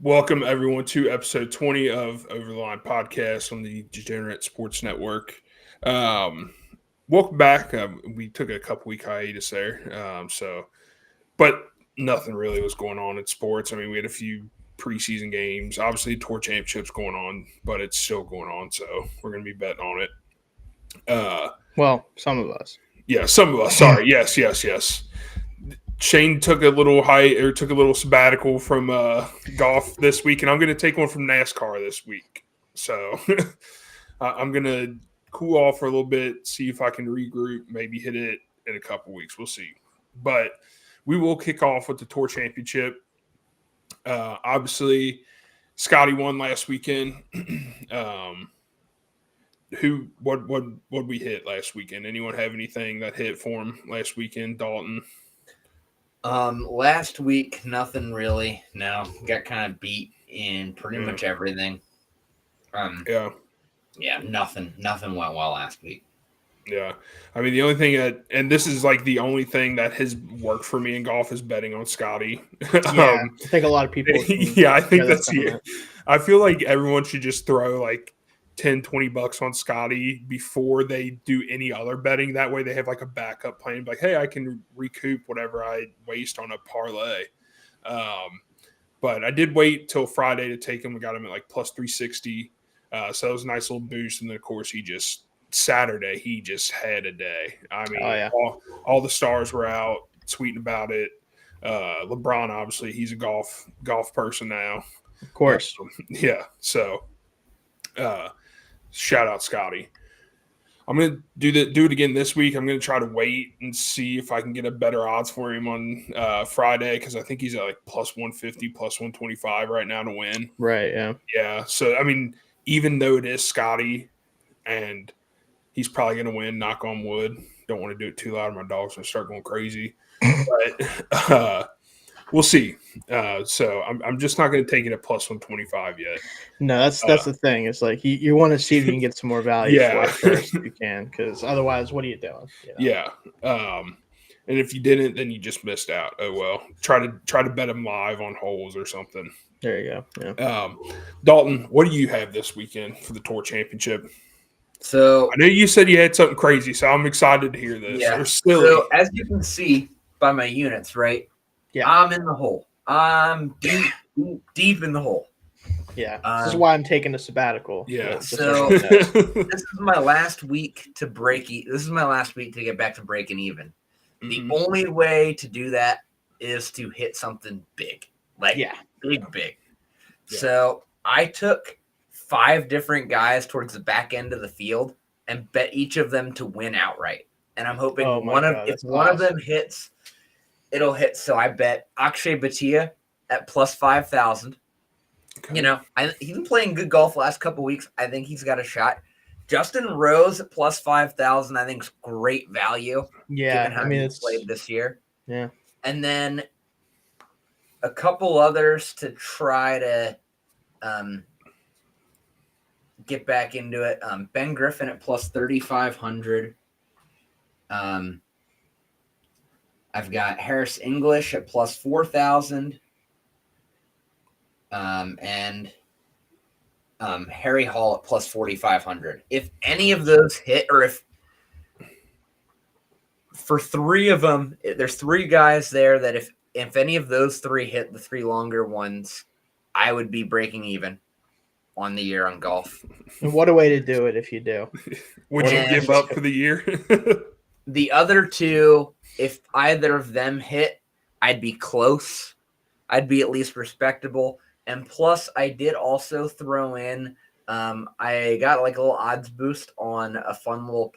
Welcome, everyone, to episode 20 of Over the Line podcast on the Degenerate Sports Network. Welcome back. We took a couple-week hiatus there, but nothing really was going on in sports. I mean, we had a few preseason games. Obviously, Tour Championship's going on, but it's still going on, so we're going to be betting on it. Well, some of us. Yeah, some of us. Sorry. Yes. Shane took a little sabbatical from golf this week, and I'm going to take one from NASCAR this week. So I'm going to cool off for a little bit, see if I can regroup, maybe hit it in a couple weeks. We'll see. But we will kick off with the Tour Championship. Obviously, Scotty won last weekend. What we hit last weekend? Anyone have anything that hit for him last weekend? Dalton? Last week, nothing really. No, got kind of beat in pretty much everything. Nothing went well last week. Yeah, I mean the only thing and this is like the only thing that has worked for me in golf is betting on Scotty. Yeah, I think a lot of people. I think that's it. I feel like everyone should just throw like $10-$20 on Scotty before they do any other betting. That way they have like a backup plan. Like, hey, I can recoup whatever I waste on a parlay. But I did wait till Friday to take him. We got him at like plus 360. So that was a nice little boost. And then, of course, Saturday, he just had a day. I mean, all the stars were out tweeting about it. LeBron, obviously, he's a golf person now. Of course. So shout out Scotty. I'm going to do it again this week. I'm going to try to wait and see if I can get a better odds for him on Friday because I think he's at like plus 150, plus 125 right now to win. Right, yeah. Yeah, so, I mean, even though it is Scotty and he's probably going to win, knock on wood. Don't want to do it too loud. My dog's going to start going crazy. But we'll see. So I'm just not going to take it at plus 125 yet. No, that's the thing. It's like you want to see if you can get some more value for it first if you can, because otherwise, what are you doing? Yeah. And if you didn't, then you just missed out. Oh well. Try to bet him live on holes or something. There you go. Yeah. Dalton, what do you have this weekend for the Tour Championship? So I know you said you had something crazy, so I'm excited to hear this. Yeah. So as you can see by my units, right? Yeah. I'm in the hole. I'm deep in the hole. Yeah. This is why I'm taking a sabbatical. Yeah. So this is my last week to This is my last week to get back to breaking even. Mm-hmm. The only way to do that is to hit something big. Big. Yeah. So I took 5 different guys towards the back end of the field and bet each of them to win outright. And I'm hoping one of them hits, it'll hit. So I bet Akshay Bhatia at plus 5,000. Okay. He's been playing good golf last couple weeks. I think he's got a shot. Justin Rose at plus 5,000, I think is great value. Yeah, given how he's played this year. Yeah. And then a couple others to try to get back into it. Ben Griffin at plus 3,500. I've got Harris English at plus 4,000. And Harry Hall at plus 4,500. If any of those hit, or if for 3 of them, there's 3 guys there that if any of those 3 hit, the 3 longer ones, I would be breaking even on the year on golf. And what a way to do it if you do. Would you give up for the year? The other 2, if either of them hit, I'd be close. I'd be at least respectable. And plus, I did also throw in, I got like a little odds boost on a fun little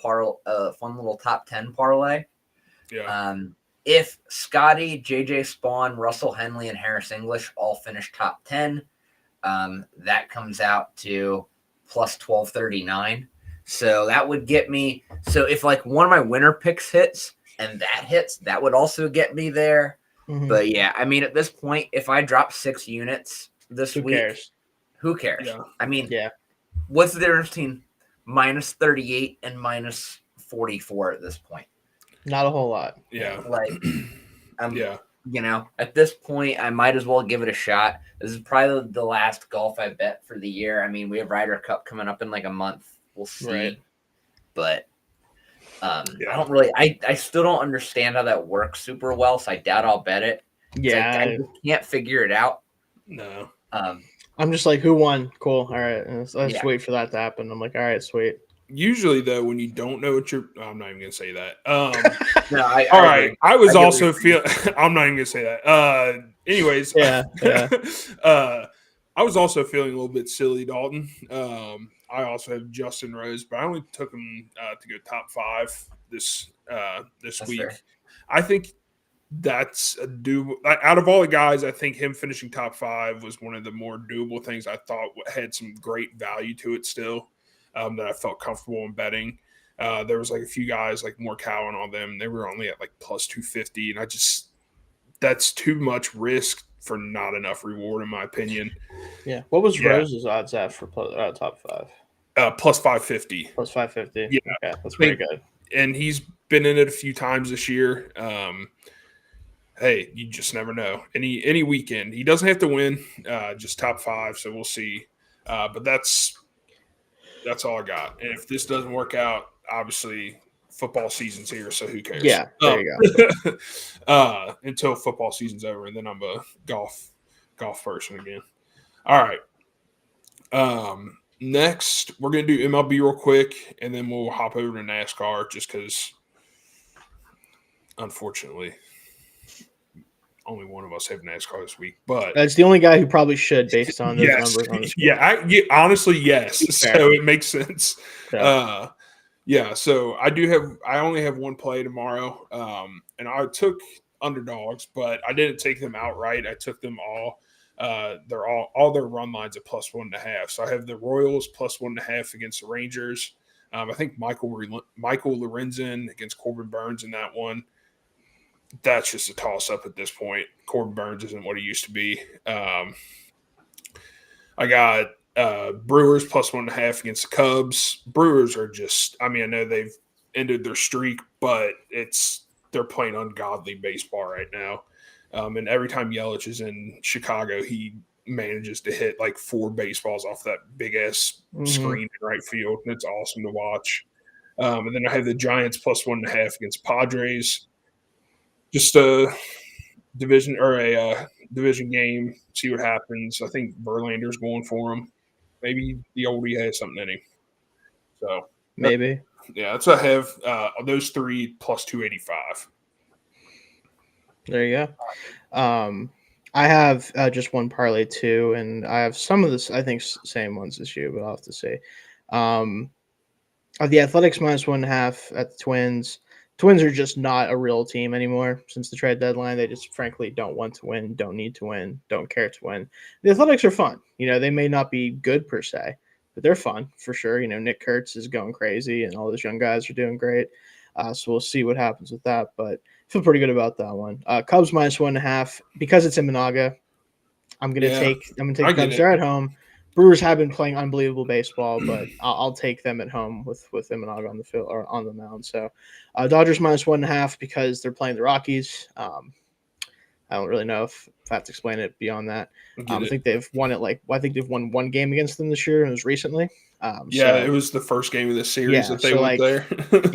top 10 parlay. Yeah. If Scotty, JJ Spawn, Russell Henley, and Harris English all finish top 10, that comes out to plus 1,239. So that would get me. So if like one of my winner picks hits and that hits, that would also get me there. Mm-hmm. But yeah, I mean, at this point, if I drop 6 units this week, who cares? Yeah. I mean, what's the difference between minus 38 and minus 44 at this point? Not a whole lot. Yeah. Like, yeah. At this point, I might as well give it a shot. This is probably the last golf I bet for the year. I mean, we have Ryder Cup coming up in like a month. We'll see. Right. But I don't really – I still don't understand how that works super well, so I doubt I'll bet it. Yeah. I just can't figure it out. No. I'm just like, who won? Cool. All right. Let's wait for that to happen. I'm like, all right, sweet. Usually, though, when you don't know what I'm not even going to say that. No, all right. I was also feeling – I'm not even going to say that. Anyways. Yeah. I was also feeling a little bit silly, Dalton. I also have Justin Rose, but I only took him to go top 5 this week. Fair. I think that's a doable. Out of all the guys, I think him finishing top 5 was one of the more doable things. I thought had some great value to it still. That I felt comfortable in betting. There was like a few guys like Morikawa and all them. They were only at like plus 250, and that's too much risk for not enough reward in my opinion. Yeah. What was Rose's odds at for top 5? Plus 550. Plus 550. Yeah, okay, that's pretty good. And he's been in it a few times this year. Hey, you just never know. Any weekend, he doesn't have to win. Just top 5, so we'll see. But that's all I got. And if this doesn't work out, obviously football season's here, so who cares? Yeah, there you go. Until football season's over, and then I'm a golf person again. All right. Next, we're going to do MLB real quick, and then we'll hop over to NASCAR just because, unfortunately, only one of us have NASCAR this week. But that's the only guy who probably should, based on those numbers on the screen. Honestly, yes. Fair. So it makes sense. Yeah. So I only have one play tomorrow, and I took underdogs, but I didn't take them outright. I took them all. They're all their run lines at plus 1.5. So I have the Royals plus 1.5 against the Rangers. I think Michael Lorenzen against Corbin Burns in that one. That's just a toss up at this point. Corbin Burns isn't what he used to be. I got Brewers plus 1.5 against the Cubs. Brewers are just, I know they've ended their streak, but they're playing ungodly baseball right now. And every time Yelich is in Chicago, he manages to hit like 4 baseballs off that big ass screen in right field. And it's awesome to watch. And then I have the Giants plus 1.5 against Padres. Just a division game, see what happens. I think Verlander's going for him. Maybe the oldie has something in him. So maybe. That's what I have. Those 3 plus 285. There you go. I have just one parlay too, and I have some of this, I think, same ones as you, but I'll have to say. The Athletics minus 1.5 at the Twins. Twins are just not a real team anymore since the trade deadline. They just frankly don't want to win, don't need to win, don't care to win. The Athletics are fun. They may not be good per se, but they're fun for sure. Nick Kurtz is going crazy, and all those young guys are doing great. So we'll see what happens with that, but I feel pretty good about that one. Cubs minus 1.5 because it's in Monaga. I'm gonna take Cubs. They're at home. Brewers have been playing unbelievable baseball, but I'll take them at home with Imanaga on the field or on the mound. So, Dodgers minus 1.5 because they're playing the Rockies. I don't really know if I have to explain it beyond that. I think they've won it. I think they've won one game against them this year, and it was recently. It was the first game of the series that they went there.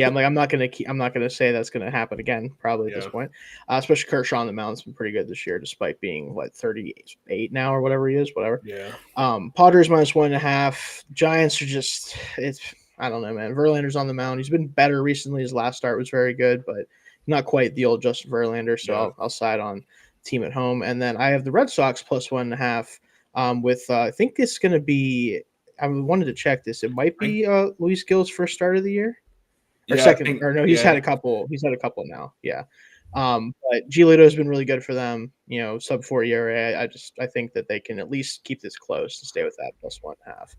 I'm not gonna say that's gonna happen again. Probably at this point, especially Kershaw on the mound's been pretty good this year, despite being 38 now or whatever he is. Whatever. Yeah. Padres minus 1.5. Giants are just I don't know, man. Verlander's on the mound. He's been better recently. His last start was very good, but not quite the old Justin Verlander. So I'll side on team at home, and then I have the Red Sox plus 1.5. With I think it's going to be. I wanted to check this. It might be Luis Gil's first start of the year, or second. He's had a couple. He's had a couple now. Yeah. But Giolito has been really good for them. Sub 4 ERA. I think that they can at least keep this close to stay with that plus 1.5.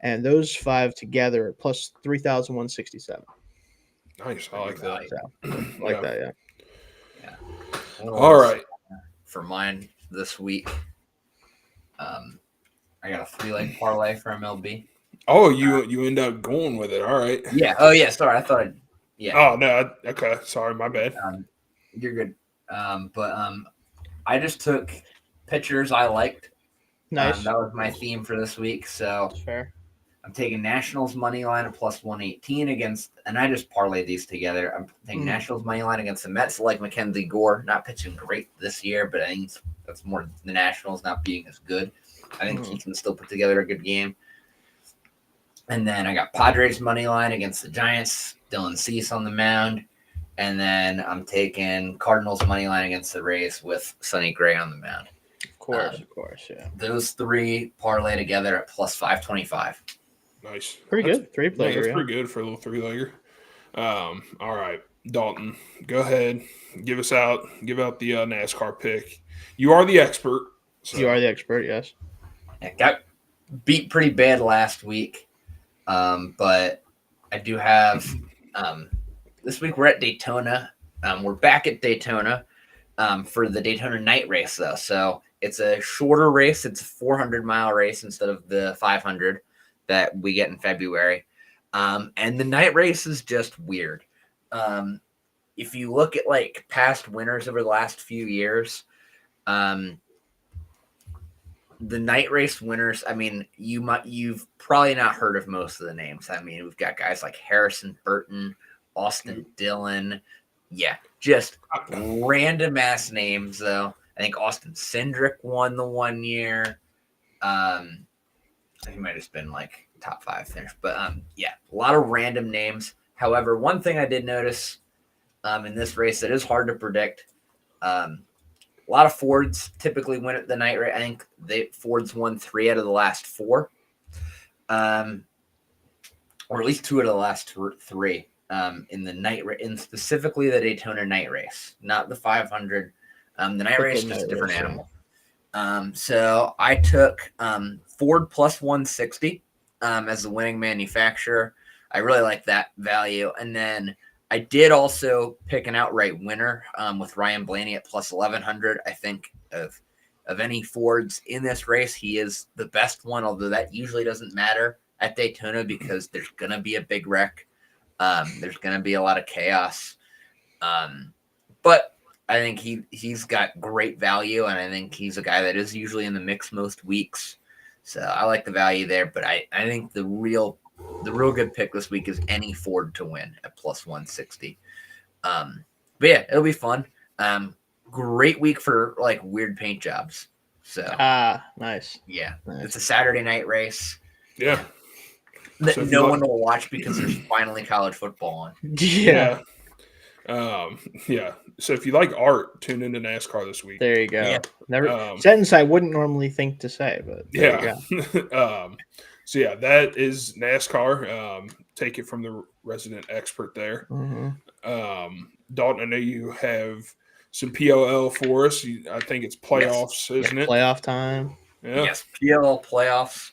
And those 5 together are plus 3,167. Nice. I like that. That. Yeah. All right. For mine this week, I got a 3-leg parlay for MLB. Oh, you end up going with it. All right. Yeah. Oh, yeah. Sorry. I thought yeah. Oh, no. Okay. Sorry. My bad. You're good. But I just took pitchers I liked. Nice. That was my theme for this week. So That's fair. I'm taking Nationals money line at plus 118 against, and I just parlayed these together. I'm taking Nationals money line against the Mets, like Mackenzie Gore, not pitching great this year, but I think that's more the Nationals not being as good. I think he can still put together a good game. And then I got Padres money line against the Giants, Dylan Cease on the mound. And then I'm taking Cardinals money line against the Rays with Sonny Gray on the mound. Of course, yeah. Those three parlay together at plus 525. Nice. Pretty good. Three-legger. That's pretty good for a little three-legger. All right, Dalton, go ahead. Give out the NASCAR pick. You are the expert. So. You are the expert, yes. I got beat pretty bad last week, but I do have this week we're at Daytona. We're back at Daytona for the Daytona night race, though. So it's a shorter race. It's a 400-mile race instead of the 500 that we get in February. And the night race is just weird. If you look at like past winners over the last few years, the night race winners, I mean, you've probably not heard of most of the names. I mean, we've got guys like Harrison Burton, Austin Dillon. Yeah, just random ass names though. I think Austin Cindric won the 1 year. He might have been like top 5 finish, but yeah, a lot of random names. However, one thing I did notice in this race that is hard to predict. A lot of Fords typically win at the night race. I think Fords won 3 out of the last 4, or at least 2 out of the last 3 in the night race, and specifically the Daytona night race, not the 500. The night race is just a different animal. So I took Ford plus 160 as the winning manufacturer. I really like that value. And then I did also pick an outright winner with Ryan Blaney at plus 1100. I think of any Fords in this race, he is the best one, although that usually doesn't matter at Daytona because there's going to be a big wreck. There's going to be a lot of chaos. But I think he's got great value, and I think he's a guy that is usually in the mix most weeks. So I like the value there, but I think the real good pick this week is any Ford to win at plus 160. But yeah, it'll be fun. Great week for like weird paint jobs. So nice. Yeah, nice. It's a Saturday night race. Yeah. That so no one will watch because there's finally college football on. Yeah. Yeah. So if you like art, tune into NASCAR this week. There you go. Yeah. Never sentence I wouldn't normally think to say, but there you go. So yeah, that is NASCAR. Take it from the resident expert there. Dalton, I know you have some PLL for us. I think it's playoffs, isn't it? Playoff time. Yeah. Yes, PLL playoffs.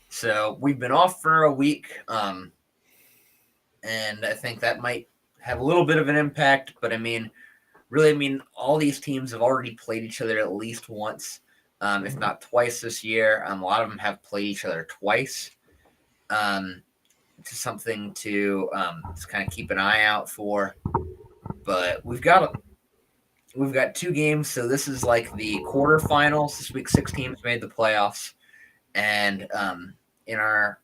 So we've been off for a week, and I think that might have a little bit of an impact. But I mean, all these teams have already played each other at least once, if not twice this year. A lot of them have played each other twice. Just something to just kind of keep an eye out for. But we've got 2 games, so this is like the quarterfinals. This week, 6 teams made the playoffs, and in our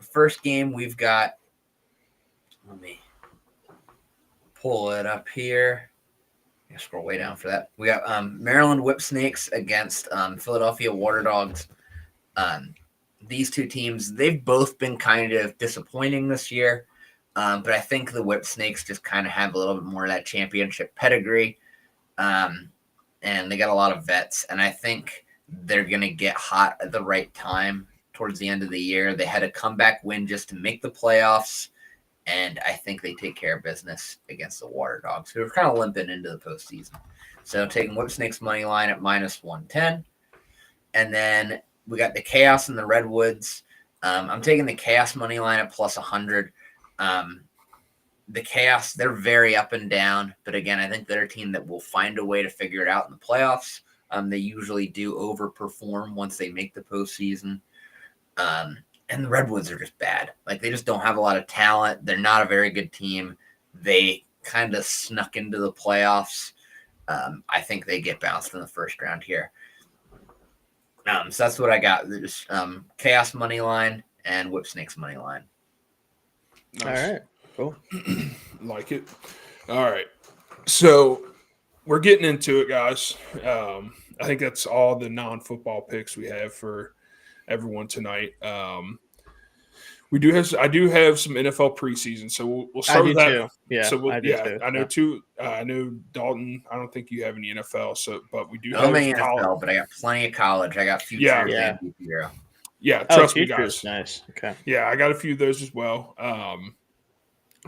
first game, we've got. Let me pull it up here. I scroll way down for that. We got Maryland Whipsnakes against Philadelphia Water Dogs. These 2 teams, they've both been kind of disappointing this year, but I think the Whipsnakes just kind of have a little bit more of that championship pedigree, and they got a lot of vets, and I think they're going to get hot at the right time towards the end of the year. They had a comeback win just to make the playoffs, and I think they take care of business against the Water Dogs, who are kind of limping into the postseason. So taking Whipsnakes money line at minus 110. And then we got the Chaos and the Redwoods. I'm taking the Chaos money line at plus 100. The Chaos, they're very up and down. But again, I think they're a team that will find a way to figure it out in the playoffs. They usually do overperform once they make the postseason. And the Redwoods are just bad. Like, they just don't have a lot of talent. They're not a very good team. They kind of snuck into the playoffs. I think they get bounced in the first round here. So that's what I got. There's Chaos money line and Whip Snakes money line. Nice. All right, cool. Like it. All right. So we're getting into it, guys. I think that's all the non-football picks we have for everyone tonight. I do have some NFL preseason, so we'll start with that. Too. Yeah, so I do too. I know too. I know Dalton. I don't think you have any NFL, but we do have NFL, college. But I got plenty of college. I got futures. Yeah, trust me, guys. Nice. Okay. Yeah, I got a few of those as well.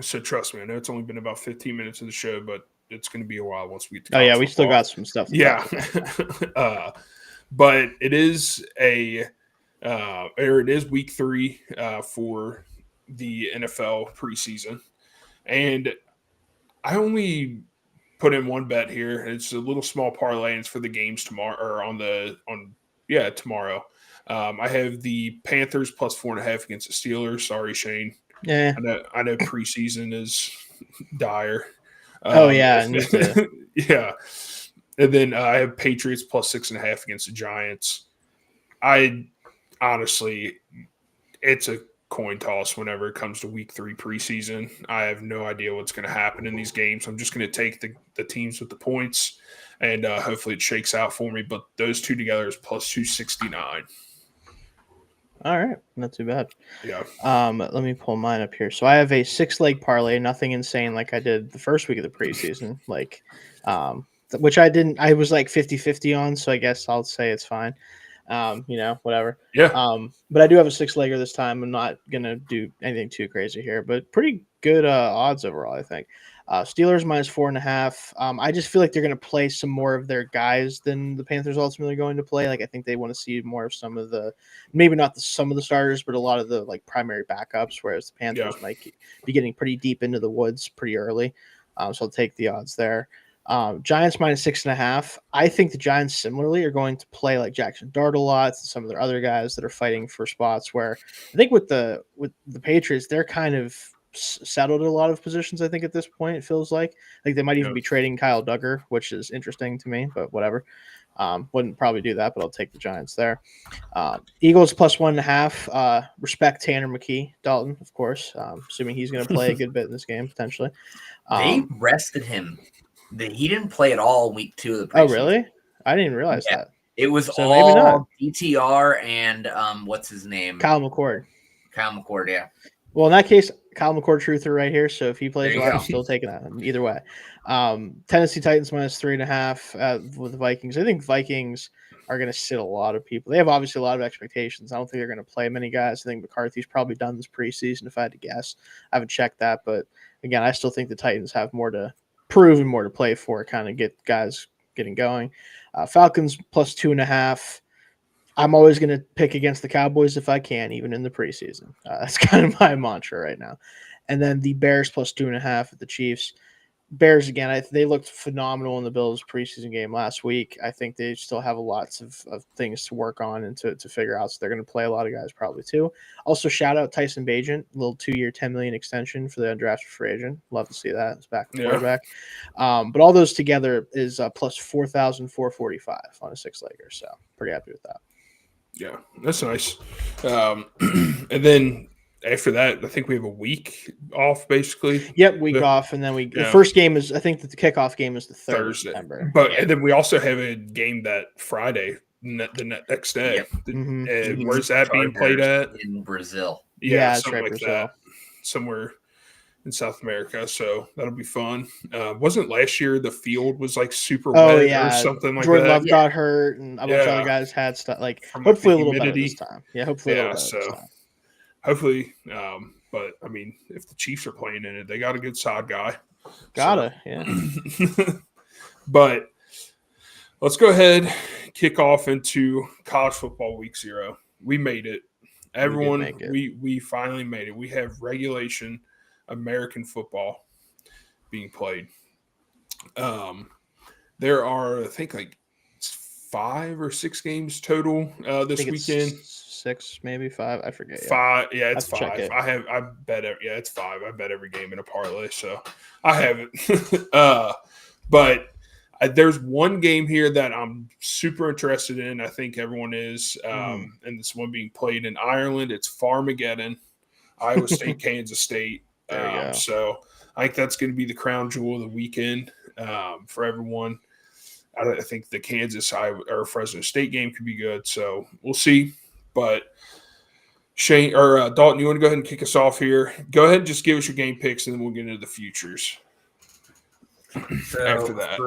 So trust me, I know it's only been about 15 minutes of the show, but it's going to be a while once we get to we still got some stuff to talk about. But it is week 3 for the NFL preseason. And I only put in one bet here. It's a little small parlay, and it's for the games tomorrow tomorrow. I have the Panthers plus 4.5 against the Steelers. Sorry, Shane. Yeah, I know preseason is dire. Yeah. And then I have Patriots plus 6.5 against the Giants. I honestly, it's a coin toss whenever it comes to week 3 preseason. I have no idea what's going to happen in these games. I'm just going to take the teams with the points, and hopefully it shakes out for me. But those two together is plus 269. All right, not too bad. Yeah. Let me pull mine up here. So I have a 6-leg parlay, nothing insane like I did the first week of the preseason, which I didn't. I was like 50-50 on, so I guess I'll say it's fine. Whatever. Yeah. But I do have a 6-legger this time. I'm not gonna do anything too crazy here, but pretty good odds overall, I think. Steelers minus 4.5. I just feel like they're going to play some more of their guys than the Panthers ultimately going to play. Like I think they want to see more of some of the, maybe not some of the starters, but a lot of the like primary backups. Whereas the Panthers might be getting pretty deep into the woods pretty early. So I'll take the odds there. Giants minus 6.5. I think the Giants similarly are going to play like Jackson Dart a lot, and some of their other guys that are fighting for spots. Where I think with the Patriots, they're kind of settled in a lot of positions. I think at this point it feels like they might even be trading Kyle Duggar, which is interesting to me, but whatever. Wouldn't probably do that, but I'll take the Giants there. Eagles plus 1.5. Respect Tanner McKee, Dalton, of course, assuming he's going to play a good bit in this game potentially. They rested him. He didn't play at all week 2 of the preseason. Oh, really? I didn't even realize that. It was all DTR and what's his name? Kyle McCord, yeah. Well, in that case, Kyle McCord truther right here. So if he plays well, I'm still taking that either way. Tennessee Titans minus 3.5 with the Vikings. I think Vikings are going to sit a lot of people. They have obviously a lot of expectations. I don't think they're going to play many guys. I think McCarthy's probably done this preseason, if I had to guess. I haven't checked that, but again, I still think the Titans have more to prove and more to play for, kind of get guys getting going. Falcons plus 2.5. I'm always going to pick against the Cowboys if I can, even in the preseason. That's kind of my mantra right now. And then the Bears plus 2.5 at the Chiefs. Bears, again, they looked phenomenal in the Bills preseason game last week. I think they still have lots of things to work on and to figure out. So they're going to play a lot of guys probably too. Also, shout out Tyson Bagent, little 2-year, $10 million extension for the undrafted free agent. Love to see that. It's back in quarterback. But all those together is plus 4,445 on a 6-legger. So pretty happy with that. Yeah, that's nice. And then after that, I think we have a week off, basically. Yep, week off, and then the first game is, I think that the kickoff game is the 3rd of September. But and then we also have a game that Friday, the next day. Yep. Where's that being played at? In Brazil. Yeah, something like Brazil. That. Somewhere in South America, so that'll be fun. Wasn't last year the field was like super wet or something like Jordan that? Love got hurt, and a bunch of other guys had stuff. Hopefully a little better this time. Yeah, hopefully a little better this time. Hopefully, but I mean, if the Chiefs are playing in it, they got a good side guy. Yeah. But let's go ahead, kick off into college football week 0. We made it. Everyone, we finally made it. We have regulation American football being played. There are, I think, like 5 or 6 games total this weekend. 6, maybe 5. I forget. 5. Yeah, it's 5. I bet. It's 5. I bet every game in a parlay, so I have it. But There's one game here that I'm super interested in. I think everyone is, and this one being played in Ireland. It's Farmageddon, Iowa State, Kansas State. There you go. So I think that's going to be the crown jewel of the weekend for everyone. I think the Kansas or Fresno State game could be good. So we'll see. But Shane or Dalton, you want to go ahead and kick us off here? Go ahead and just give us your game picks, and then we'll get into the futures. So after that,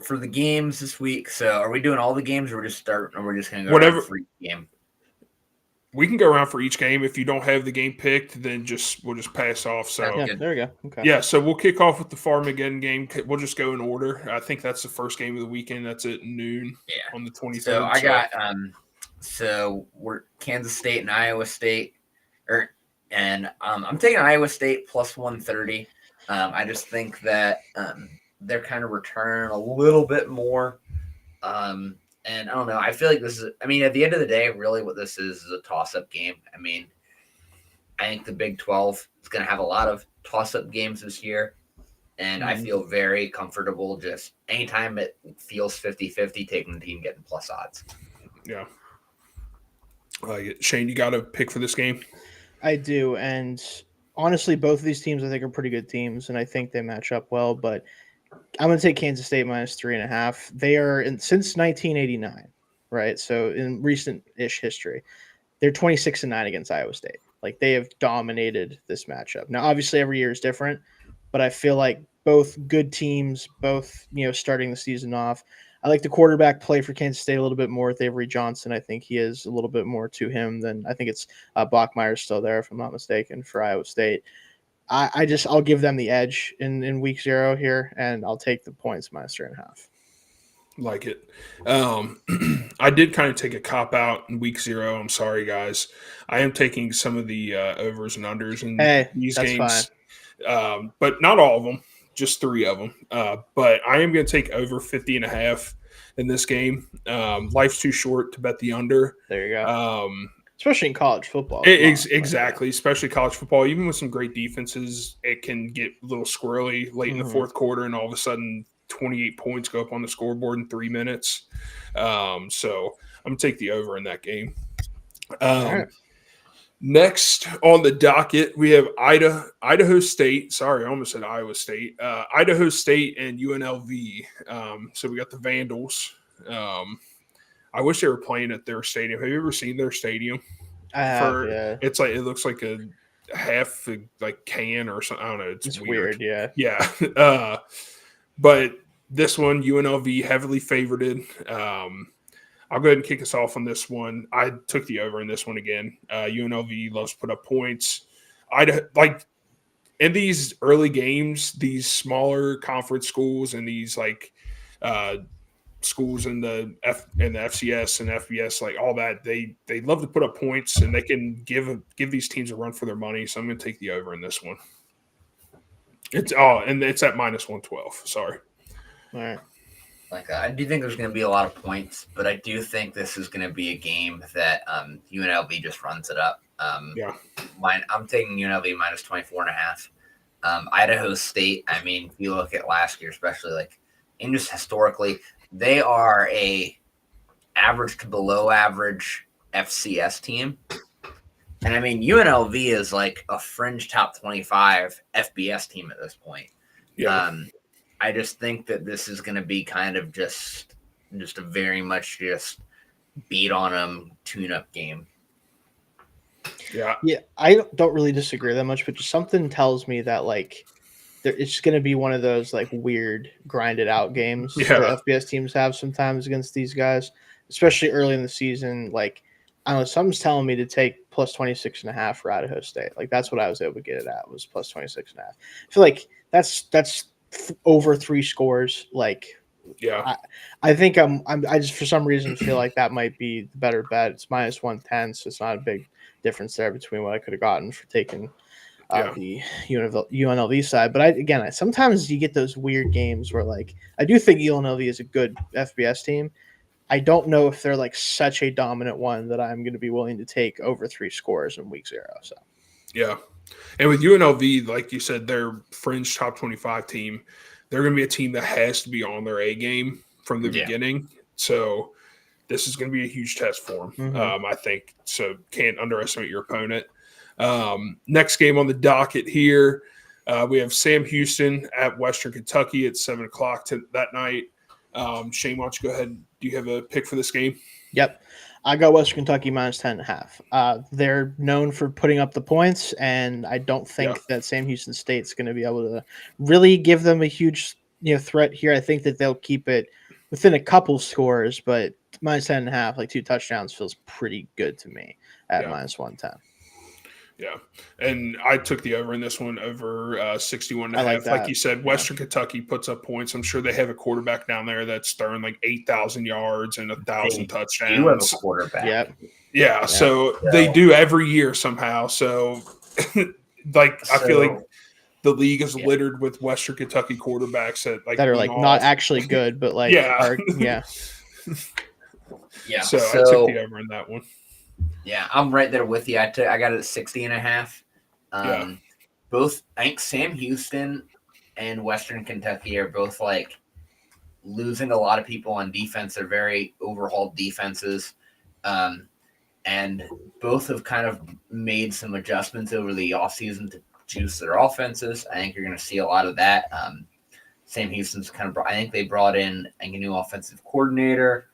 for the games this week, so are we doing all the games, or we're just going to go whatever for each game? We can go around for each game. If you don't have the game picked, then we'll just pass off. So yeah, there we go. Okay. Yeah, so we'll kick off with the Farmageddon game. We'll just go in order. I think that's the first game of the weekend. That's at noon on the 23rd. So I got so we're Kansas State and Iowa State, I'm taking Iowa State plus 130. I just think that they're kind of returning a little bit more. And I don't know. I feel like this is, at the end of the day, really what this is a toss-up game. I think the Big 12 is going to have a lot of toss-up games this year. And I feel very comfortable just anytime it feels 50-50, taking the team getting plus odds. Yeah. I like it. Shane, you got a pick for this game? I do. And honestly, both of these teams I think are pretty good teams, and I think they match up well. But I'm going to take Kansas State minus 3.5. They are since 1989, right? So in recent-ish history, they're 26-9 against Iowa State. Like, they have dominated this matchup. Now, obviously, every year is different, but I feel like both good teams, both starting the season off. I like the quarterback play for Kansas State a little bit more with Avery Johnson. I think he is a little bit more to him than I think it's Bachmeier's still there, if I'm not mistaken, for Iowa State. I'll give them the edge in week 0 here, and I'll take the points minus 3.5. Like it. I did kind of take a cop out in week 0. I'm sorry, guys. I am taking some of the overs and unders in these games, but not all of them. Just 3 of them. But I am going to take over 50.5 in this game. Life's too short to bet the under. There you go. Especially in college football. Exactly. Especially college football. Even with some great defenses, it can get a little squirrely late in the fourth quarter, and all of a sudden 28 points go up on the scoreboard in 3 minutes. So I'm going to take the over in that game. All right. Next on the docket, we have Idaho State. Sorry, I almost said Iowa State. Idaho State and UNLV. So we got the Vandals. I wish they were playing at their stadium. Have you ever seen their stadium? I have, yeah. It's like, it looks like a half like can or something. I don't know. It's weird. Yeah. Yeah. But this one, UNLV heavily favored. I'll go ahead and kick us off on this one. I took the over in this one again. UNLV loves to put up points. In these early games, these smaller conference schools and these schools in the FCS and FBS, like all that, they love to put up points, and they can give these teams a run for their money. So I'm going to take the over in this one. It's at minus 112. Sorry. All right. I do think there's going to be a lot of points, but I do think this is going to be a game that UNLV just runs it up. I'm taking UNLV minus 24.5. Idaho State, if you look at last year, especially and just historically, they are a average to below average FCS team. And UNLV is like a fringe top 25 FBS team at this point. Yeah. I just think that this is going to be kind of just a very much just beat on them tune-up game. Yeah. Yeah, I don't really disagree that much, but just something tells me that it's going to be one of those weird grinded out games that FBS teams have sometimes against these guys, especially early in the season. I don't know, something's telling me to take plus 26.5 for Idaho State. That's what I was able to get it at, was plus 26.5. I feel like that's over 3 scores. I think I just for some reason feel like that might be the better bet. It's minus 110, so it's not a big difference there between what I could have gotten for taking the UNLV side. But sometimes you get those weird games where I do think UNLV is a good FBS team. I don't know if they're such a dominant one that I'm going to be willing to take over 3 scores in week 0. So yeah, And with UNLV, like you said, their fringe top 25 team, they're going to be a team that has to be on their A game from the beginning. So this is going to be a huge test for them, I think. So can't underestimate your opponent. Next game on the docket here, we have Sam Houston at Western Kentucky at 7 o'clock that night. Shane, why don't you go ahead? Do you have a pick for this game? Yep. I got Western Kentucky minus 10.5. They're known for putting up the points, and I don't think that Sam Houston State's going to be able to really give them a huge threat here. I think that they'll keep it within a couple scores, but minus 10.5, like 2 touchdowns, feels pretty good to me at minus 110. Yeah, and I took the over in this one over 61.5. Like you said, Western Kentucky puts up points. I'm sure they have a quarterback down there that's throwing like 8,000 yards and 1,000 touchdowns. You have a quarterback. Yeah, so they do every year somehow. So, I feel like the league is littered with Western Kentucky quarterbacks that are not actually good, but So I took the over in that one. Yeah, I'm right there with you. I got it at 60.5. Both, I think Sam Houston and Western Kentucky are both like losing a lot of people on defense. They're very overhauled defenses. And both have kind of made some adjustments over the offseason to juice their offenses. I think you're going to see a lot of that. Sam Houston's I think they brought in a new offensive coordinator.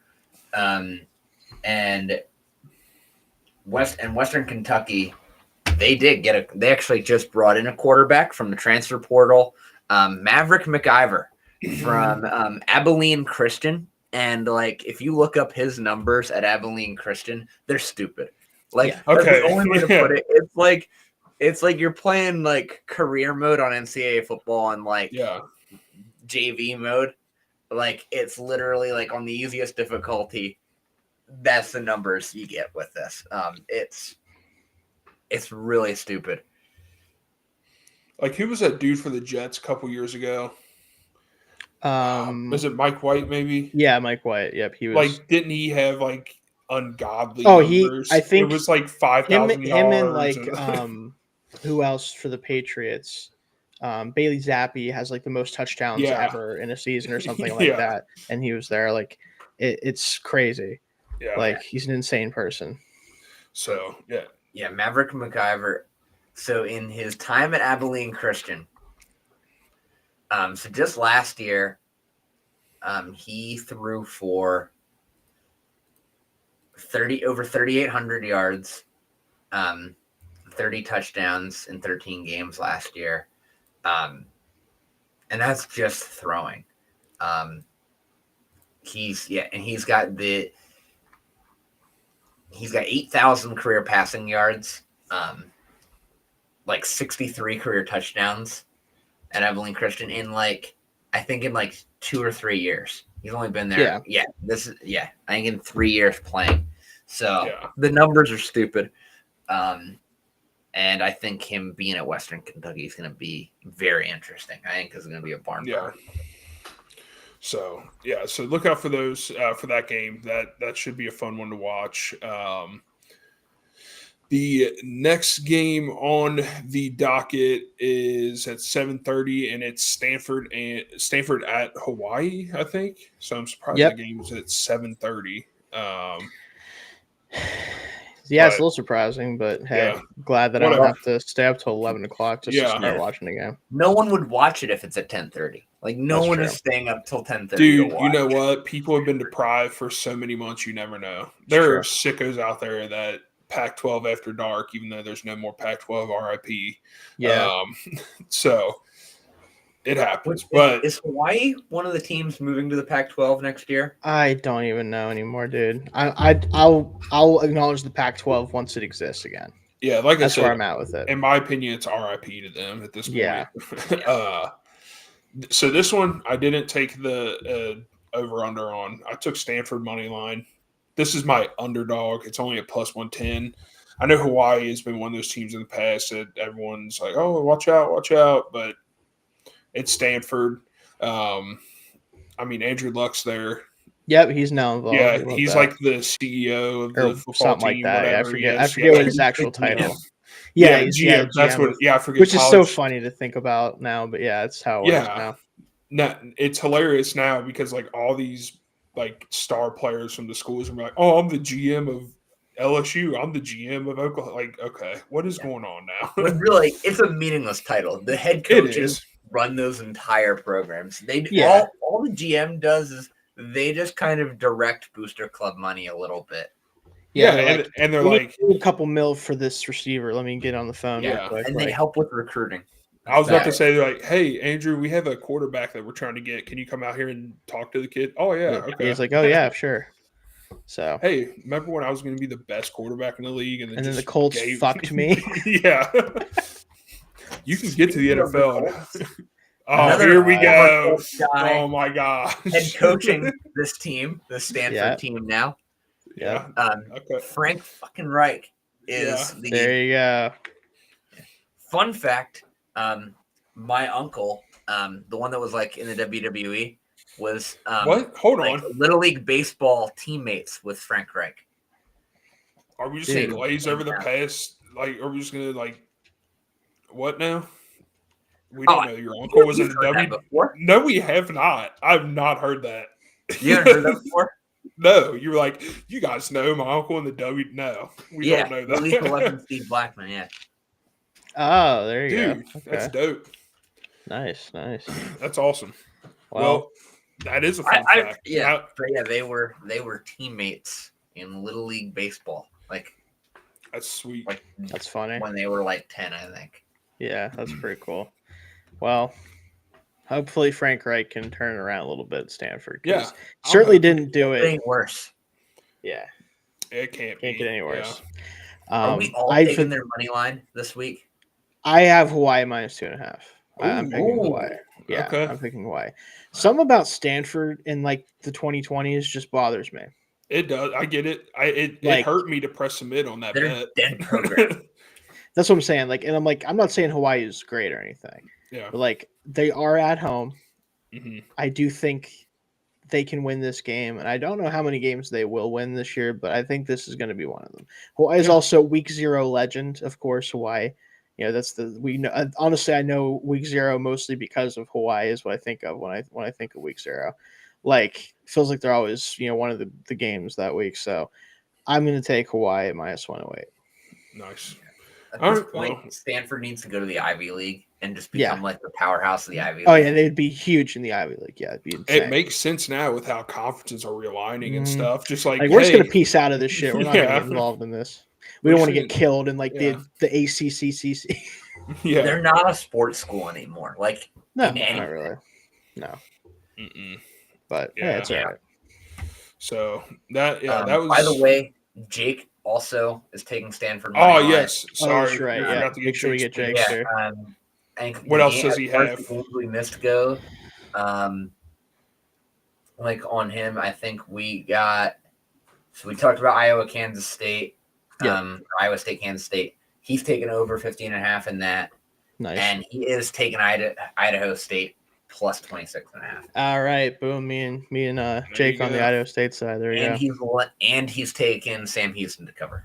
And Western Kentucky, they actually just brought in a quarterback from the transfer portal, Maverick McIver from Abilene Christian. And if you look up his numbers at Abilene Christian, they're stupid. That's the only way to put it. It's like you're playing career mode on NCAA football and JV mode. It's literally on the easiest difficulty. That's the numbers you get with this. It's really stupid. Who was that dude for the Jets a couple years ago? Was it Mike White? Maybe. Yeah, Mike White. Yep, he was. Didn't he have ungodly numbers? I think it was 5,000 yards. Him and who else for the Patriots? Bailey Zappi has the most touchdowns ever in a season or something like that, and he was there. It's crazy. Yeah, he's an insane person. So Maverick McIver. So in his time at Abilene Christian, so just last year, he threw for over 3,800 yards, 30 touchdowns in 13 games last year, and that's just throwing. He's got 8,000 career passing yards, 63 career touchdowns at Abilene Christian in I think in 2 or 3 years. He's only been there. I think in 3 years playing. So the numbers are stupid. And I think him being at Western Kentucky is going to be very interesting. I think it's going to be a barn burner. So look out for those for that game. That should be a fun one to watch. The next game on the docket is at 7:30, and it's Stanford at Hawaii, I think. So I'm surprised the game is at 7:30. It's a little surprising, but hey, glad that I don't have to stay up till 11 o'clock just to start watching the game. No one would watch it if it's at 10:30. No one is staying up till 10:30. Dude, you know what? People have been deprived for so many months. You never know. There are sickos out there that Pac-12 after dark, even though there's no more Pac-12 RIP. Yeah. So it happens. But is Hawaii one of the teams moving to the Pac-12 next year? I don't even know anymore, dude. I'll acknowledge the Pac-12 once it exists again. Yeah, that's where I'm at with it. In my opinion, it's RIP to them at this point. Yeah. So this one, I didn't take the over-under on. I took Stanford money line. This is my underdog. It's only a plus 110. I know Hawaii has been one of those teams in the past that everyone's like, oh, watch out. But it's Stanford. Andrew Luck's there. Yep, he's now involved. Yeah, he's the CEO of the football something team. Like that. I forget what his actual title. Yeah, GM. That's what. I forget. Which is so funny to think about now, but yeah, it's how it works now. It's hilarious now because like all these like star players from the schools are like, oh, I'm the GM of LSU. I'm the GM of Oklahoma. Like, okay, what is going on now? When really, it's a meaningless title. The head coaches run those entire programs. All the GM does is they just kind of direct booster club money a little bit. Yeah, they're like a couple mil for this receiver. Let me get on the phone. Yeah, and they help with recruiting. I was about to say, they're like, hey, Andrew, we have a quarterback that we're trying to get. Can you come out here and talk to the kid? Oh, yeah. Okay. He's like, oh, yeah, sure. So, hey, remember when I was going to be the best quarterback in the league? And then the Colts fucked me? Yeah. You can get to the NFL. Oh, here we go. Oh, my gosh. Head coaching this team, the Stanford team now. Yeah. Okay. Frank fucking Reich is the. There you go. Fun fact, my uncle, the one that was like in the WWE, was what? Hold on. Little League baseball teammates with Frank Reich. Are we just gonna glaze over the past? Like, are we just gonna like what now? We don't know your uncle was in the W. No, we have not. I've not heard that. You haven't heard that before? No, you were like, you guys know my uncle in the W. No, we don't know that. Lethal Weapon Steve Blackman, yeah. Oh, there you go. Dude, that's dope. Nice. That's awesome. Well, that is a fun fact. They were teammates in Little League baseball. Like, that's sweet. Like, that's funny. When they were like 10, I think. Yeah, that's pretty cool. Well, hopefully Frank Reich can turn it around a little bit at Stanford. Yeah, certainly didn't do it. Any worse? Yeah, it can't get any worse. Yeah. Are we all taking their money line this week? I have Hawaii -2.5. I'm picking Hawaii. Yeah, okay. I'm picking Hawaii. Something about Stanford in like the 2020s just bothers me. It does. I get it. It hurt me to press submit on that bet. Dead program. That's what I'm saying. Like, and I'm like, I'm not saying Hawaii is great or anything. Yeah. But like, they are at home. Mm-hmm. I do think they can win this game, and I don't know how many games they will win this year, but I think this is going to be one of them. Hawaii is also week 0 legend, of course. Hawaii. You know, we know. Honestly, I know week 0 mostly because of Hawaii is what I think of when I think of week 0. Like, feels like they're always one of the games that week. So I'm going to take Hawaii at -108. Nice. At this point, Stanford needs to go to the Ivy League and just become like the powerhouse of the Ivy League. Oh yeah, they'd be huge in the Ivy League. Yeah, it'd be insane. It makes sense now with how conferences are realigning and stuff. Just like we're just gonna piece out of this shit. We're not gonna get involved in this. We don't want to get killed in like the ACCCC. Yeah, they're not a sports school anymore. Like not really. No. Mm-mm. But yeah, it's all right. So that that was. By the way, Jake also is taking Stanford. Oh yes, sorry, that's right. Yeah, make sure we get Jake. Yeah. What else does he have? We missed go. Like on him, I think we got. So we talked about Iowa, Kansas State. Iowa State, Kansas State. He's taken over 15.5 in that. Nice. And he is taking Idaho State plus 26.5. All right, boom. Me and Jake on the Idaho State side. There you go. And he's taken Sam Houston to cover.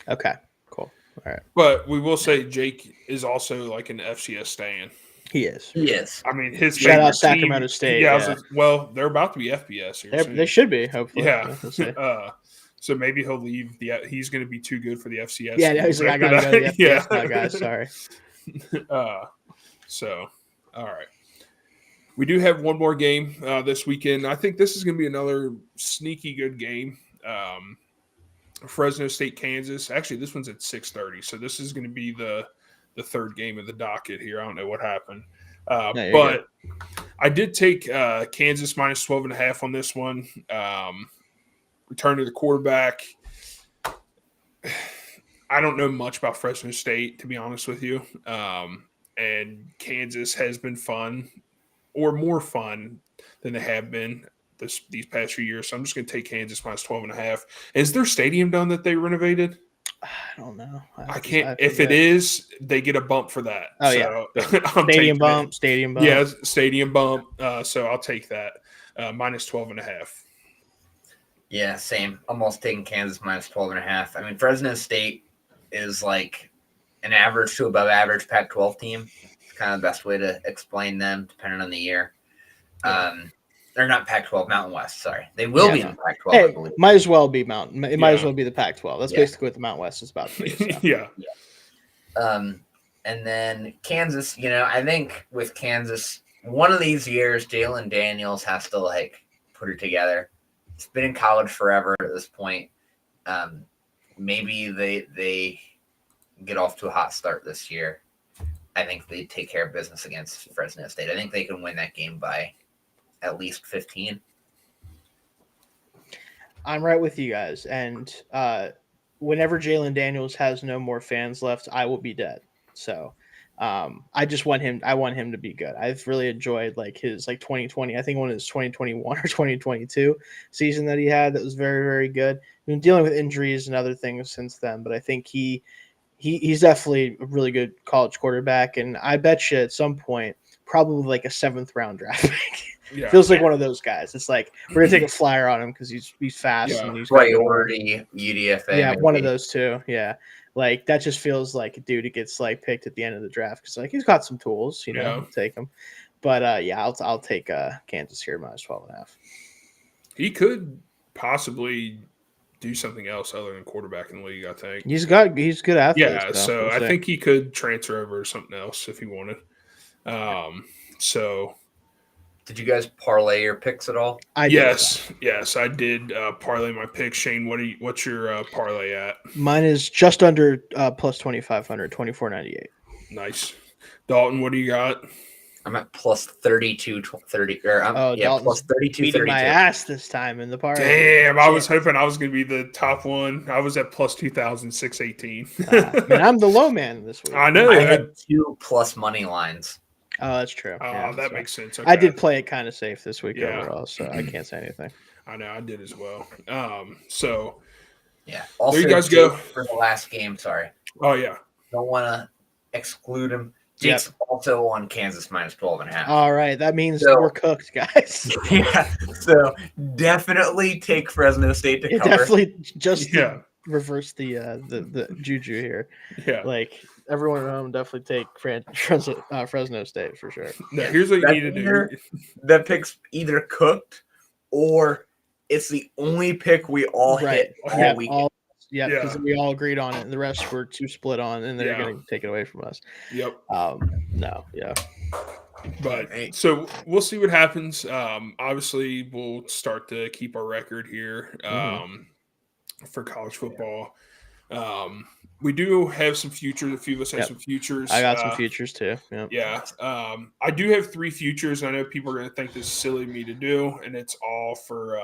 Okay, cool. All right. But we will say Jake is also like an FCS stan. He is. I mean, his shout out Sacramento State. Yeah. Well, they're about to be FBS here. They should be, hopefully. Yeah. So maybe he'll leave. He's going to be too good for the FCS. Yeah, he's like, I got to go to the FBS now, guys. Sorry. So, all right. We do have one more game this weekend. I think this is going to be another sneaky good game. Fresno State, Kansas. Actually, this one's at 6:30. So this is going to be the third game of the docket here. I don't know what happened. But good. I did take Kansas -12.5 on this one. Return to the quarterback. I don't know much about Fresno State, to be honest with you. And Kansas has been fun, or more fun than they have been these past few years. So I'm just going to take Kansas -12.5. Is their stadium done that they renovated? I don't know. I can't. If it is, they get a bump for that. Oh, so, yeah. Stadium bump. Yeah, stadium bump. So I'll take that. -12.5. Yeah, same. Almost taking Kansas -12.5. I mean, Fresno State is like an average to above average Pac-12 team. It's kind of the best way to explain them, depending on the year. They're not Pac-12, Mountain West. Sorry, they will be in the Pac-12. Hey, I believe. might as well be Mountain. It might as well be the Pac-12. That's basically what the Mountain West is about to be. So. Yeah. And then Kansas. I think with Kansas, one of these years, Jalen Daniels has to put it together. He's been in college forever at this point. Maybe they get off to a hot start this year. I think they take care of business against Fresno State. I think they can win that game by at least 15. I'm right with you guys. And whenever Jalen Daniels has no more fans left, I will be dead. So I just want him. I want him to be good. I've really enjoyed his 2020. I think one of his 2021 or 2022 season that he had that was very, very good. Been dealing with injuries and other things since then, but I think he's definitely a really good college quarterback. And I bet you at some point, probably a 7th round draft pick. Yeah. Feels like one of those guys. It's we're gonna take a flyer on him because he's fast and he's priority UDFA. Yeah, maybe. One of those two. Yeah, that just feels like a dude who gets picked at the end of the draft because he's got some tools. I'll take him. But I'll take Kansas here minus 12.5. He could possibly do something else other than quarterback in the league. I think he's good athlete. Yeah, so I think he could transfer over to something else if he wanted. So. Did you guys parlay your picks at all? Yes, I did parlay my picks. Shane, what's your parlay at? Mine is just under plus 2,500, 24.98. Nice. Dalton, what do you got? I'm at plus 32.30. Plus 32.32. Beating my ass this time in the parlay. Damn, I was hoping I was going to be the top one. I was at plus 2,618. Man, I'm the low man this week. I know. I had 2 plus money lines. Oh, that's true. That makes sense. Okay. I did play it kind of safe this week overall, so I can't say anything. I know I did as well. Also, there you guys go for the last game. Sorry. Oh yeah. Don't want to exclude him. Jake's also on Kansas minus 12.5. All right, that means we're cooked, guys. Yeah. So definitely take Fresno State to cover. Definitely just reverse the juju here. Yeah. Everyone at home definitely take Fresno State for sure. No, here's what you need to do. That pick's either cooked or it's the only pick we all hit all weekend. Because we all agreed on it, and the rest were too split on, and they're going to take it away from us. Yep. But so we'll see what happens. Obviously, we'll start to keep our record here for college football. We do have some futures. A few of us have some futures. I got some futures too. Yep. Yeah. I do have 3 futures. I know people are going to think this is silly of me to do, and it's all for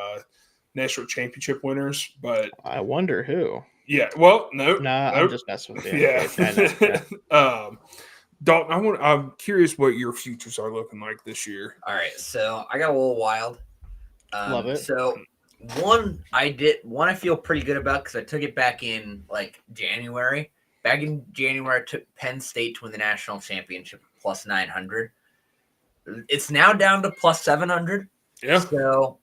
national championship winners. But I wonder who. Yeah. Well, no. I'm just messing with you. Yeah. Dalton, I'm curious what your futures are looking like this year. All right. So I got a little wild. Love it. So one I feel pretty good about because I took it back in January. Back in January, I took Penn State to win the national championship plus 900. It's now down to plus 700. Yeah. So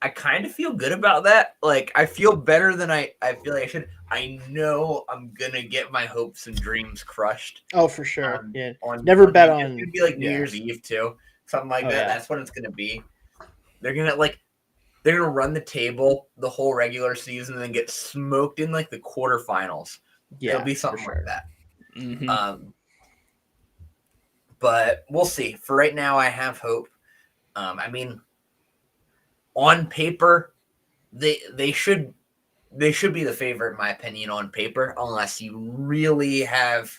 I kind of feel good about that. I feel better than I feel like I should. I know I'm gonna get my hopes and dreams crushed. Oh, for sure. Never bet on. It's gonna be New Year's Eve too, something like that. Yeah. That's what it's gonna be. They're gonna run the table the whole regular season and then get smoked in the quarterfinals. Yeah, it'll be something like that. Mm-hmm. But we'll see. For right now, I have hope. On paper, they should be the favorite in my opinion on paper, unless you really have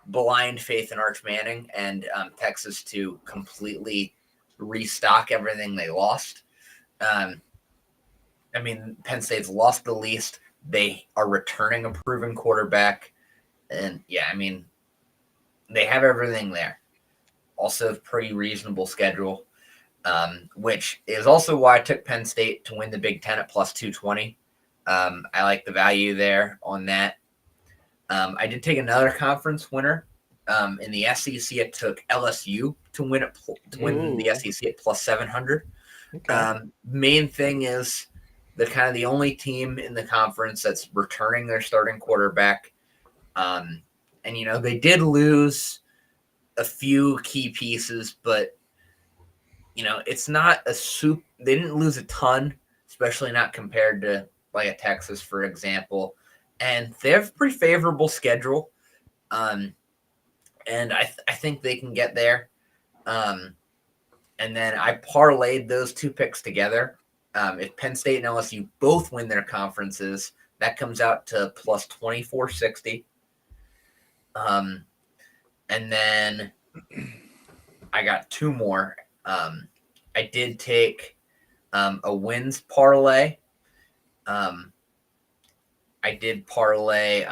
blind faith in Arch Manning and Texas to completely restock everything they lost. Penn State's lost the least. They are returning a proven quarterback. And, they have everything there. Also, pretty reasonable schedule, which is also why I took Penn State to win the Big Ten at plus 220. I like the value there on that. I did take another conference winner. In the SEC, I took LSU to win the SEC at plus 700. Okay. Main thing is they're kind of the only team in the conference that's returning their starting quarterback. And, they did lose a few key pieces, but, it's not they didn't lose a ton, especially not compared to like a Texas, for example. And they have a pretty favorable schedule. And I think they can get there. And then I parlayed those two picks together. If Penn State and LSU both win their conferences, that comes out to plus 2460. And then I got two more. I did take a wins parlay. I did parlay.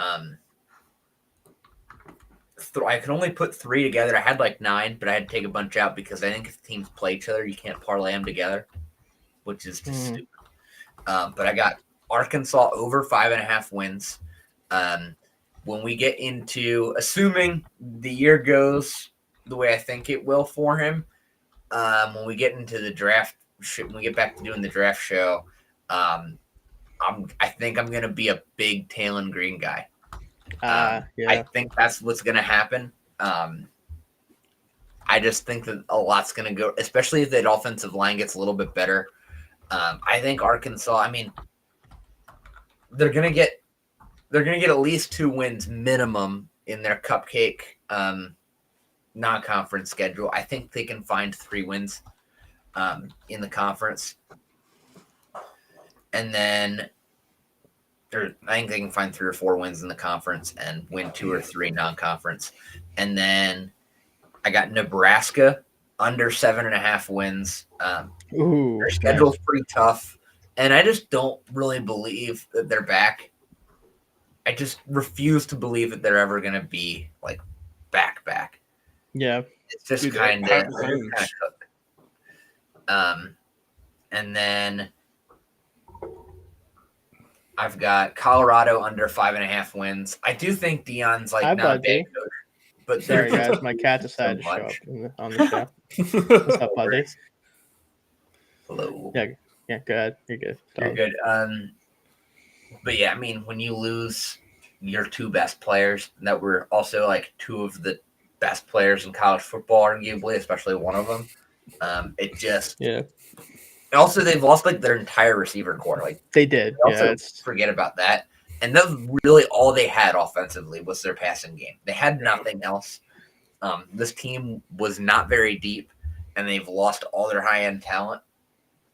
I could only put three together. I had like 9, but I had to take a bunch out because I think if teams play each other, you can't parlay them together, which is just stupid. But I got Arkansas over 5.5 wins. When we get into, assuming the year goes the way I think it will for him, when we get into the draft, when we get back to doing the draft show, I think I'm going to be a big Talon Green guy. Yeah. I think that's what's going to happen. I just think that a lot's going to go, especially if that offensive line gets a little bit better. I think Arkansas, they're going to get at least 2 wins minimum in their cupcake non-conference schedule. I think they can find 3 wins in the conference. And then I think they can find 3 or 4 wins in the conference and win 2 or 3 non-conference. And then I got Nebraska under 7.5 wins. Their schedule's pretty tough. And I just don't really believe that they're back. I just refuse to believe that they're ever going to be like back. Yeah. It's just kind of cooked. And then I've got Colorado under 5.5 wins. I do think Deion's like not a bad coach, but sorry guys, my cat decided to show up on the show. What's up, buddy? Hello. Yeah, go ahead. You're good. You're good. But yeah, when you lose your 2 best players that were also like 2 of the best players in college football, arguably, especially one of them, it just Also, they've lost like their entire receiver core. Like they did. Forget about that. And that's really all they had offensively was their passing game. They had nothing else. This team was not very deep, and they've lost all their high-end talent.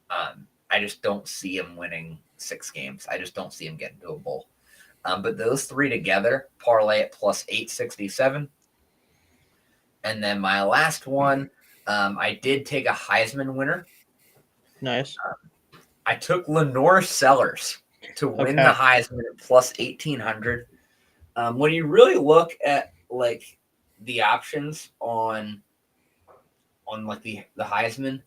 I just don't see them winning 6 games. I just don't see them getting to a bowl. But those 3 together, parlay at plus 867. And then my last one, I did take a Heisman winner. Nice. I took Lenore Sellers to win the Heisman at plus 1,800. When you really look at like the options on like the Heisman,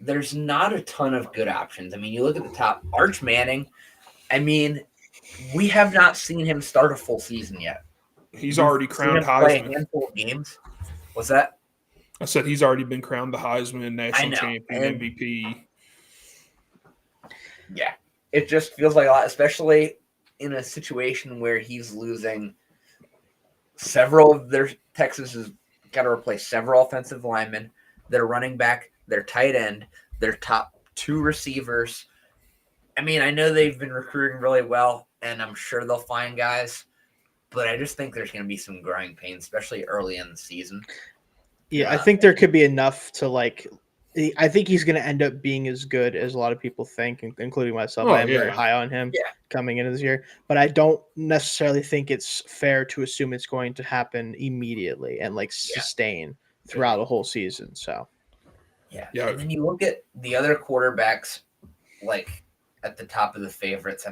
there's not a ton of good options. You look at the top, Arch Manning. We have not seen him start a full season yet. He's already crowned Heisman. Play a handful of games. What's that? I said he's already been crowned the Heisman, national champion, MVP. Yeah, it just feels like a lot, especially in a situation where he's losing several of their Texas has got to replace several offensive linemen, their running back, their tight end, their top 2 receivers. I know they've been recruiting really well, and I'm sure they'll find guys, but I just think there's going to be some growing pains, especially early in the season. Yeah, I think there could be enough to I think he's going to end up being as good as a lot of people think, including myself. I am very high on him coming into this year, but I don't necessarily think it's fair to assume it's going to happen immediately and sustain throughout a whole season. So, yeah. And then you look at the other quarterbacks, like at the top of the favorites.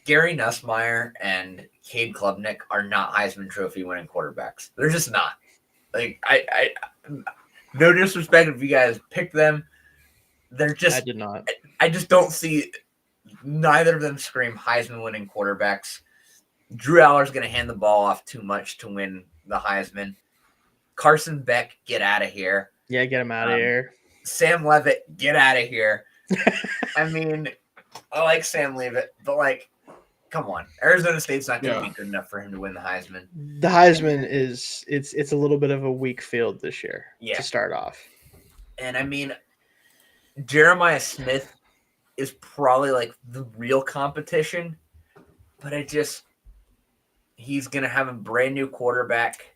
Gary Nussmeier and Cade Klubnik are not Heisman Trophy winning quarterbacks. They're just not. I no disrespect if you guys pick them. They're just. I did not. I just don't see neither of them scream Heisman winning quarterbacks. Drew Aller's going to hand the ball off too much to win the Heisman. Carson Beck, get out of here. Yeah, get him out of here. Sam Leavitt, get out of here. I like Sam Leavitt, but come on. Arizona State's not going to be good enough for him to win the Heisman. The Heisman is it's a little bit of a weak field this year to start off. And I mean, Jeremiah Smith is probably like the real competition, but he's going to have a brand new quarterback.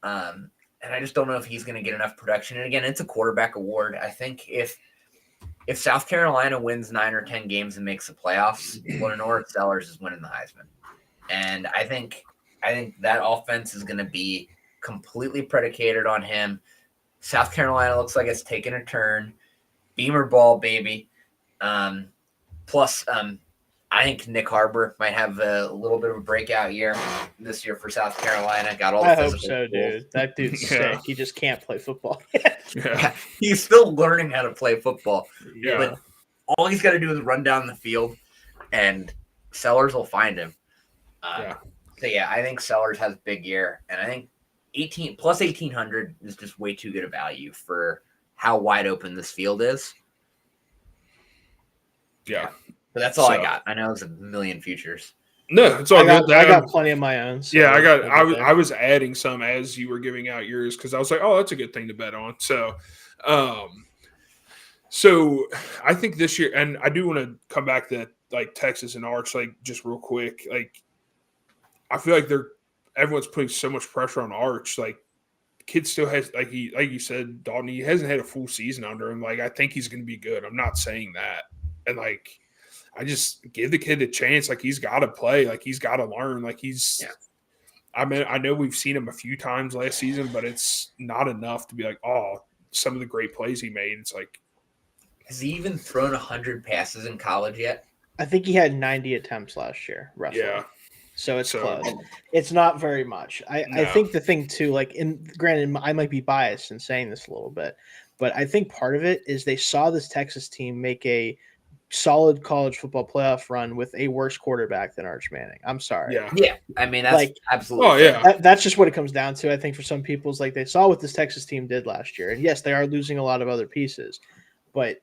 And I just don't know if he's going to get enough production. And again, it's a quarterback award. I think if South Carolina wins 9 or 10 games and makes the playoffs, Lenore Sellers is winning the Heisman. And I think that offense is going to be completely predicated on him. South Carolina looks like it's taken a turn. Beamer ball, baby. Plus, I think Nick Harbor might have a little bit of a breakout year this year for South Carolina. Got all the physical. I hope so, dude. That dude's sick. He just can't play football. He's still learning how to play football. Yeah. But all he's got to do is run down the field, and Sellers will find him. So, I think Sellers has a big year. And I think 1,800 is just way too good a value for how wide open this field is. Yeah. But that's all I got. I know it's a million futures. No, it's all good. I got plenty of my own. So I was adding some as you were giving out yours because I was like, oh, that's a good thing to bet on. So, so I think this year, and I do want to come back to like Texas and Arch, like just real quick. Like, I feel like everyone's putting so much pressure on Arch. Like, kid still has like you said, Dalton. He hasn't had a full season under him. Like, I think he's going to be good. I'm not saying that, and like. I just give the kid a chance. Like, he's got to play. Like, he's got to learn. Like, I mean, I know we've seen him a few times last season, but it's not enough to be like, oh, some of the great plays he made. It's like. Has he even thrown 100 passes in college yet? I think he had 90 attempts last year, roughly. Yeah. So it's close. It's not very much. I think the thing, too, like, granted, I might be biased in saying this a little bit, but I think part of it is they saw this Texas team make a solid college football playoff run with a worse quarterback than Arch Manning. I'm sorry. Yeah. I mean, that's like, absolutely. Oh, yeah. That's just what it comes down to. I think for some people, it's like they saw what this Texas team did last year. And yes, they are losing a lot of other pieces, but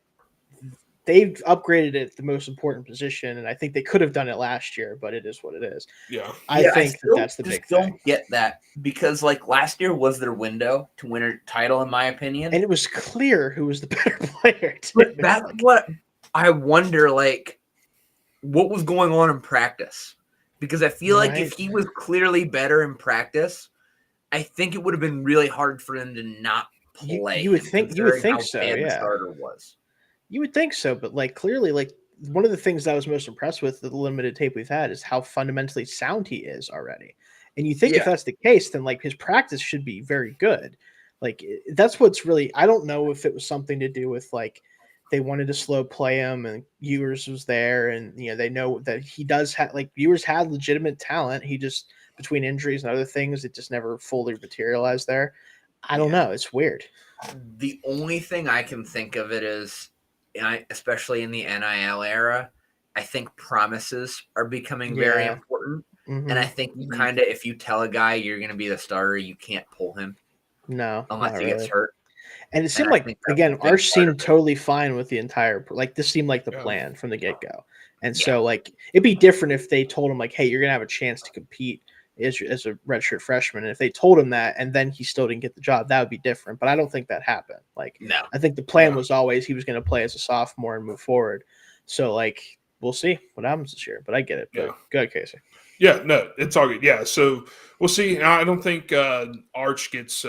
they've upgraded it at the most important position. And I think they could have done it last year, but it is what it is. Yeah. I think that's the big thing. I don't get that because like last year was their window to win a title, in my opinion. And it was clear who was the better player. But that's what I wonder, like, what was going on in practice? Because I feel like if he was clearly better in practice, I think it would have been really hard for him to not play. You would think so, yeah. The starter was. You would think so, but like clearly, like one of the things that I was most impressed with the limited tape we've had is how fundamentally sound he is already. And you think if that's the case, then like his practice should be very good. Like that's what's really. I don't know if it was something to do with like. They wanted to slow play him, and Ewers was there, and they know that he does have Ewers had legitimate talent. He just between injuries and other things, it just never fully materialized there. I don't know. It's weird. The only thing I can think of it is, especially in the NIL era, I think promises are becoming very important. Mm-hmm. And I think you kind of, if you tell a guy you're going to be the starter, you can't pull him. No, unless he gets hurt. And it seemed like, again, Arch seemed totally fine with the entire, like, this seemed like the plan from the get-go. And so, like, it'd be different if they told him, like, hey, you're going to have a chance to compete as a redshirt freshman. And if they told him that and then he still didn't get the job, that would be different. But I don't think that happened. Like, I think the plan was always he was going to play as a sophomore and move forward. So, like, we'll see what happens this year. But I get it. But go ahead, Casey. Yeah, no, it's all good. Yeah, so we'll see. I don't think Arch gets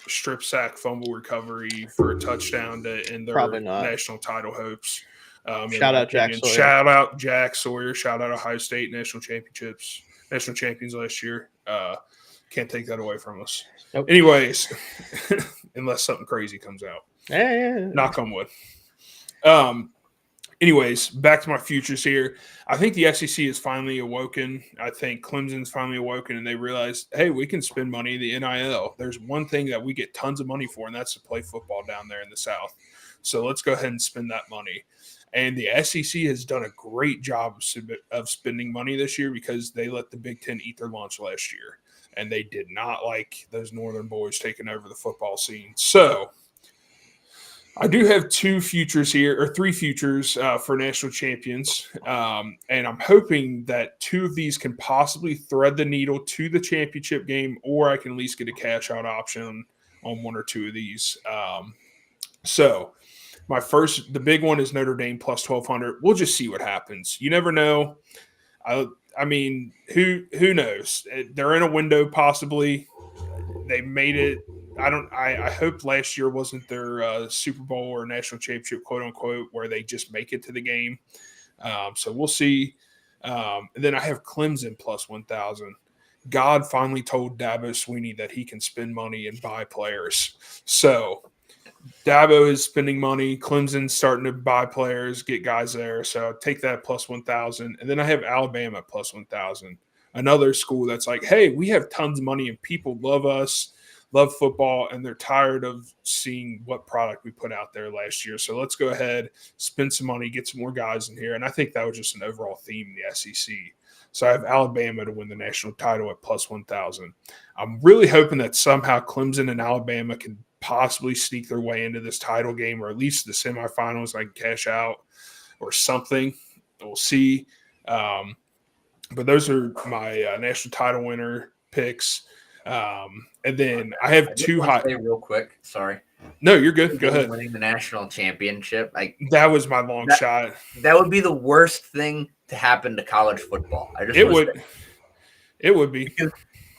strip sack fumble recovery for a touchdown to end their national title hopes. Shout out Jack Sawyer. Shout out Jack Sawyer. Shout out Ohio State national champions last year. Can't take that away from us. Nope. Anyways, unless something crazy comes out. Yeah. Knock on wood. Anyways, back to my futures here. I think the SEC is finally awoken. I think Clemson's finally awoken, and they realized, hey, we can spend money in the NIL. There's one thing that we get tons of money for, and that's to play football down there in the South. So let's go ahead and spend that money. And the SEC has done a great job of spending money this year because they let the Big Ten eat their lunch last year, and they did not like those Northern boys taking over the football scene. So I do have 2 futures here, or 3 futures for national champions. And I'm hoping that 2 of these can possibly thread the needle to the championship game, or I can at least get a cash out option on 1 or 2 of these. So the big one is Notre Dame plus 1,200. We'll just see what happens. You never know. I mean, who knows? They're in a window possibly. They made it. I hope last year wasn't their Super Bowl or national championship, quote unquote, where they just make it to the game. So we'll see. And then I have Clemson plus 1,000. God finally told Dabo Swinney that he can spend money and buy players. So Dabo is spending money. Clemson's starting to buy players, get guys there. So take that plus 1,000. And then I have Alabama plus 1,000. Another school that's like, hey, we have tons of money and people love us, love football, and they're tired of seeing what product we put out there last year. So let's go ahead, spend some money, get some more guys in here. And I think that was just an overall theme in the SEC. So I have Alabama to win the national title at plus 1,000. I'm really hoping that somehow Clemson and Alabama can possibly sneak their way into this title game, or at least the semifinals. I can cash out or something. We'll see. But those are my national title winner picks. And then I have 2 hot. Real quick, sorry. No, you're good. Go ahead. Winning the national championship, that was my long shot. That would be the worst thing to happen to college football. It would be. Because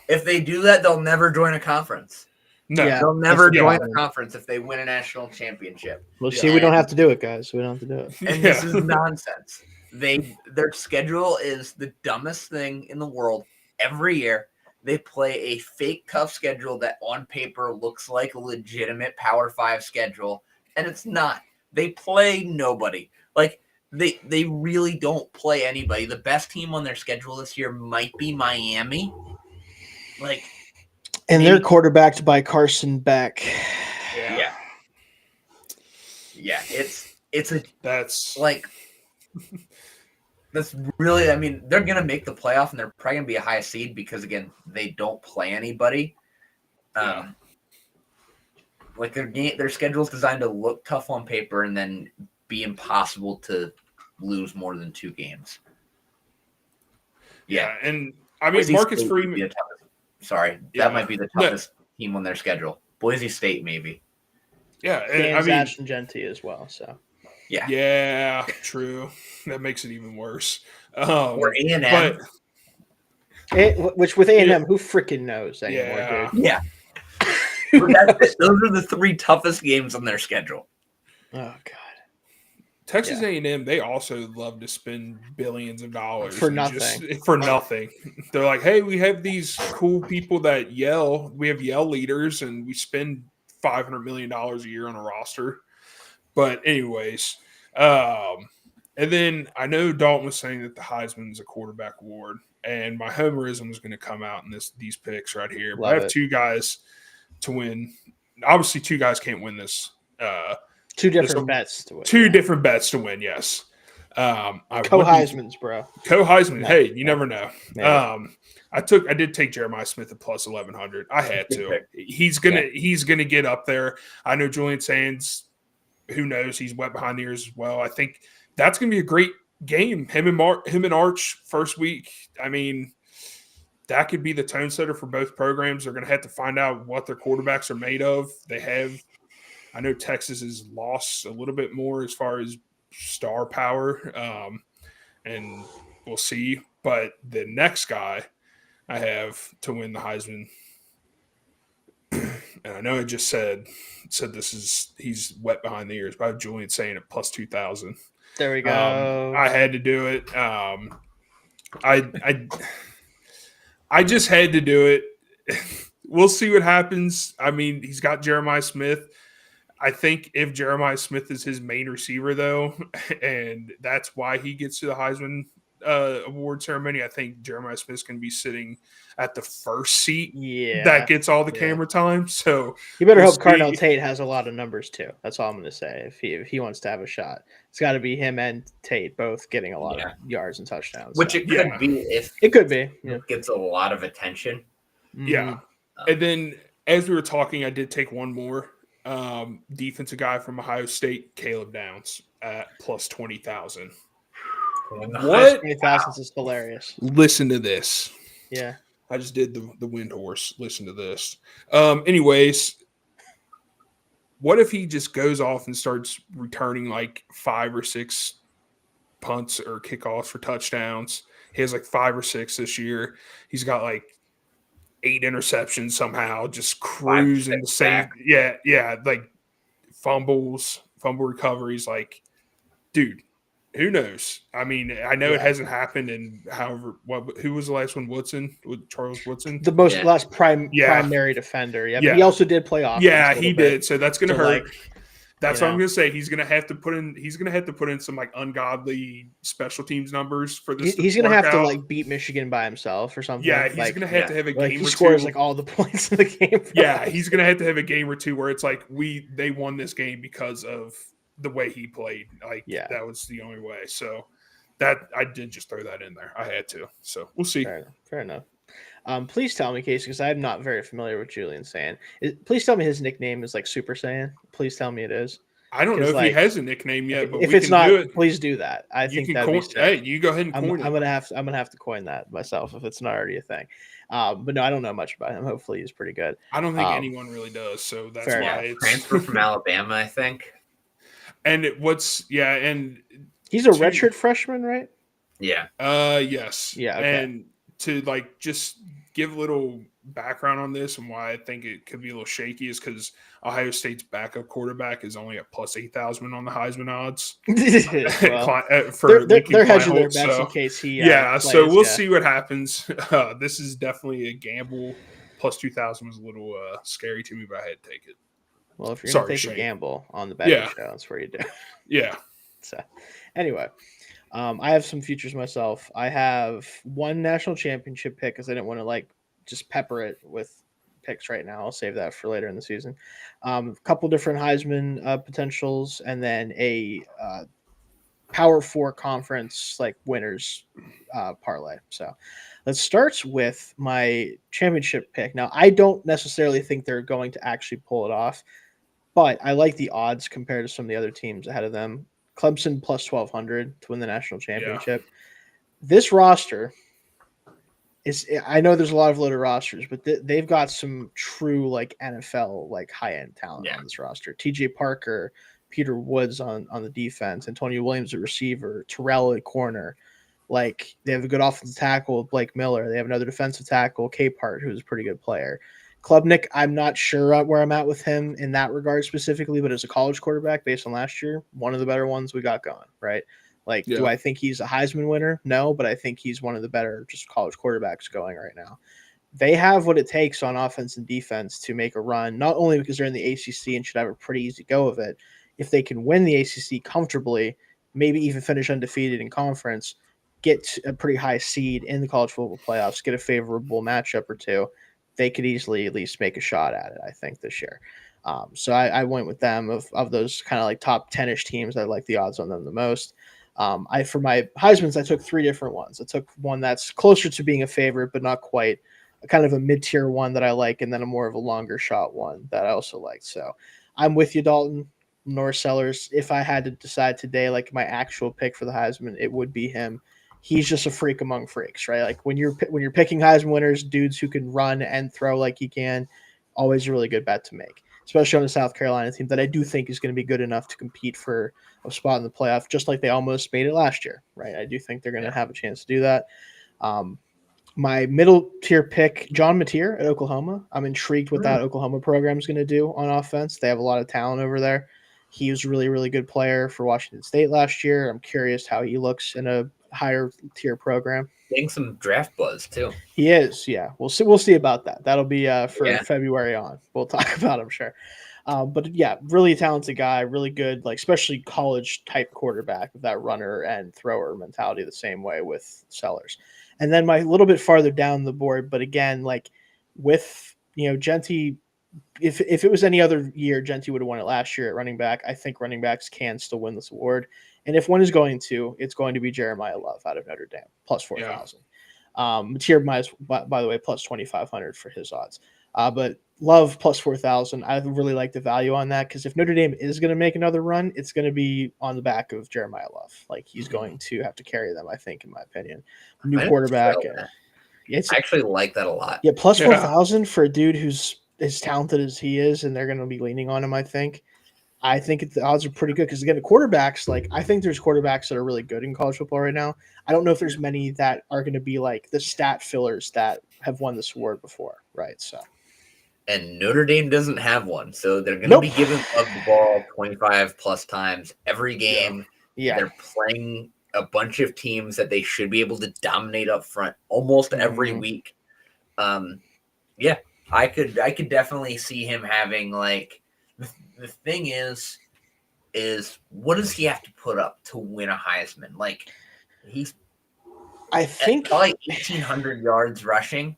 if they do that, they'll never join a conference. No, they'll never join a conference if they win a national championship. Well, see, we don't have to do it, guys. We don't have to do it. And this is nonsense. Their schedule is the dumbest thing in the world. Every year, they play a fake tough schedule that on paper looks like a legitimate Power 5 schedule, and it's not. They play nobody. Like, they really don't play anybody. The best team on their schedule this year might be Miami. Like, and they're quarterbacked by Carson Beck. Yeah. That's really, I mean, they're going to make the playoff and they're probably going to be a high seed because, again, they don't play anybody. Like their schedule is designed to look tough on paper and then be impossible to lose more than 2 games. Yeah, and I mean, Marcus Freeman. That might be the toughest team on their schedule. Boise State, maybe. Yeah, and I mean, Ashton-Genty as well. So. Yeah, true. That makes it even worse. Or A&M. Which with A&M, who freaking knows anymore, dude? Yeah. Those are the 3 toughest games on their schedule. Oh, God. Texas A&M, they also love to spend billions of dollars for nothing. For nothing. They're like, hey, we have these cool people that yell. We have yell leaders, and we spend $500 million a year on a roster. But anyways, and then I know Dalton was saying that the Heisman is a quarterback award, and my homerism is going to come out in these picks right here. But I have 2 guys to win. Obviously, 2 guys can't win this. 2 different bets to win. 2 different bets to win, yes. Co-Heismans, bro. Co-Heisman. Hey, you never know. I did take Jeremiah Smith at plus 1,100. I had to. He's gonna get up there. I know Julian Sands. Who knows? He's wet behind the ears as well. I think that's gonna be a great game. Him and Arch first week. I mean, that could be the tone setter for both programs. They're gonna have to find out what their quarterbacks are made of. I know Texas has lost a little bit more as far as star power, and we'll see. But the next guy I have to win the Heisman, and I know I just said he's wet behind the ears, but I have Julian saying at plus 2,000. There we go. I had to do it. I just had to do it. We'll see what happens. I mean, he's got Jeremiah Smith. I think if Jeremiah Smith is his main receiver, though, and that's why he gets to the Heisman award ceremony, I think Jeremiah Smith's going to be sitting at the first seat that gets all the camera time. So you better hope Cardell Tate has a lot of numbers, too. That's all I'm going to say. If he wants to have a shot, it's got to be him and Tate both getting a lot of yards and touchdowns. Which it could be if it could be. It gets a lot of attention. Yeah. And then as we were talking, I did take one more. Defensive guy from Ohio State, Caleb Downs at plus 20,000. What? 20,000 is hilarious. Listen to this. Yeah. I just did the wind horse. Listen to this. Anyways, what if he just goes off and starts returning like 5 or 6 punts or kickoffs for touchdowns? He has like 5 or 6 this year. He's got like 8 interceptions somehow, just cruising the same. Yeah, like fumble recoveries. Like, dude, who knows? I mean, I know it hasn't happened in however. Who was the last one? Woodson, Charles Woodson, the last primary defender. Yeah, but he also did play offense. Yeah, he did. So that's gonna hurt. Like, that's what I'm gonna say. He's gonna have to put in. He's gonna have to put in some like ungodly special teams numbers for this. He's gonna have to like beat Michigan by himself or something. Yeah, he's gonna have to have a game. He scores like all the points in the game. Yeah, he's gonna have to have a game or two where it's like they won this game because of the way he played. Like, that was the only way. So that I did just throw that in there. I had to. So we'll see. Fair enough. Please tell me, Casey, because I'm not very familiar with Julian Saiyan. Please tell me his nickname is like Super Saiyan. Please tell me it is. I don't know if he has a nickname yet, but if it's not, please do that. I think that'd be sick. Hey, you go ahead and coin it. I'm gonna have to coin that myself if it's not already a thing. But no, I don't know much about him. Hopefully, he's pretty good. I don't think anyone really does. So that's why it's transfer from Alabama, I think. And and he's a redshirt freshman, right? Yeah. Yes. Yeah. Okay. And to like just give a little background on this and why I think it could be a little shaky is because Ohio State's backup quarterback is only at plus 8,000 on the Heisman odds. They're hedging their bets in case he. Plays, so we'll see what happens. This is definitely a gamble. Plus 2,000 was a little scary to me, but I had to take it. Well, if you're going to take a gamble on the betting show, that's where you do. Yeah. So, anyway, I have some futures myself. I have one national championship pick because I didn't want to just pepper it with picks right now. I'll save that for later in the season. A couple different Heisman potentials, and then a Power 4 conference winners parlay. So let's start with my championship pick. Now, I don't necessarily think they're going to actually pull it off, but I like the odds compared to some of the other teams ahead of them. Clemson plus 1,200 to win the national championship. Yeah. This roster is, I know there's a lot of loaded rosters, but they've got some true NFL high-end talent on this roster. TJ Parker, Peter Woods on the defense, Antonio Williams at receiver, Terrell at corner. They have a good offensive tackle, Blake Miller. They have another defensive tackle, Capehart, who's a pretty good player. Klubnik, I'm not sure where I'm at with him in that regard specifically, but as a college quarterback based on last year, one of the better ones we got going, right? Do I think he's a Heisman winner? No, but I think he's one of the better just college quarterbacks going right now. They have what it takes on offense and defense to make a run, not only because they're in the ACC and should have a pretty easy go of it. If they can win the ACC comfortably, maybe even finish undefeated in conference, get a pretty high seed in the college football playoffs, get a favorable matchup or two, they could easily at least make a shot at it, I think, this year. So I went with them of those kind of top 10-ish teams. I like the odds on them the most. For my Heismans, I took 3 different ones. I took one that's closer to being a favorite, but not quite, kind of a mid-tier one that I like, and then a more of a longer shot one that I also like. So I'm with you, Dalton. Norris Sellers. If I had to decide today, my actual pick for the Heisman, it would be him. He's just a freak among freaks, right? When you're picking Heisman winners, dudes who can run and throw like he can, always a really good bet to make, especially on the South Carolina team that I do think is going to be good enough to compete for a spot in the playoff, just like they almost made it last year, right? I do think they're going to have a chance to do that. My middle tier pick, John Mateer at Oklahoma. I'm intrigued what that Oklahoma program is going to do on offense. They have a lot of talent over there. He was a really, really good player for Washington State last year. I'm curious how he looks in a higher tier program. Getting some draft buzz too. He is, yeah. We'll see about that. That'll be for February on. We'll talk about it, I'm sure. But yeah, really talented guy, really good, especially college type quarterback with that runner and thrower mentality the same way with Sellers. And then my little bit farther down the board, but again, with Genty. If it was any other year, Genty would have won it last year at running back. I think running backs can still win this award. And if one is going to, it's going to be Jeremiah Love out of Notre Dame, plus 4,000. Mateer, by the way, plus 2,500 for his odds. But Love plus 4,000. I really like the value on that because if Notre Dame is going to make another run, it's going to be on the back of Jeremiah Love. Like he's going to have to carry them, I think, in my opinion. New quarterback. I actually like that a lot. Yeah, plus 4,000 for a dude who's as talented as he is, and they're going to be leaning on him, I think. I think the odds are pretty good because, again, the quarterbacks, like, I think there's quarterbacks that are really good in college football right now. I don't know if there's many that are going to be like the stat fillers that have won this award before, right? So, and Notre Dame doesn't have one, so they're going to be giving Love the ball 25 plus times every game. Yeah. They're playing a bunch of teams that they should be able to dominate up front almost every week. Yeah, I could definitely see him having like the thing is what does he have to put up to win a Heisman? Like I think probably 1,800 yards rushing.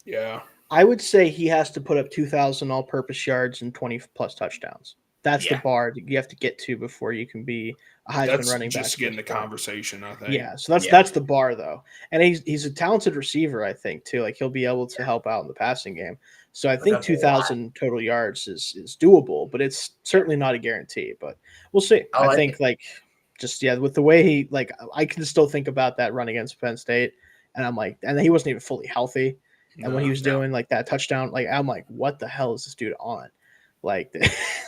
Yeah, I would say he has to put up 2,000 all-purpose yards and 20 plus touchdowns. That's the bar you have to get to before you can be a Heisman running back. Just get in the conversation, I think. Yeah, so that's the bar though, and he's a talented receiver, I think too. Like he'll be able to help out in the passing game. So I think 2,000 total yards is doable, but it's certainly not a guarantee. But we'll see. I think with the way he I can still think about that run against Penn State, and I'm like, and he wasn't even fully healthy. And when he was doing like that touchdown, like I'm like, what the hell is this dude on? Like,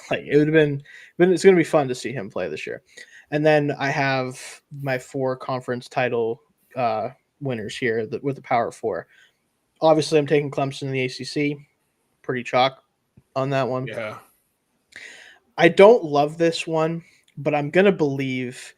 like it would have been. It's going to be fun to see him play this year. And then I have my 4 conference title winners here with the Power 4. Obviously, I'm taking Clemson in the ACC. Pretty chalk on that one. Yeah. I don't love this one, but I'm going to believe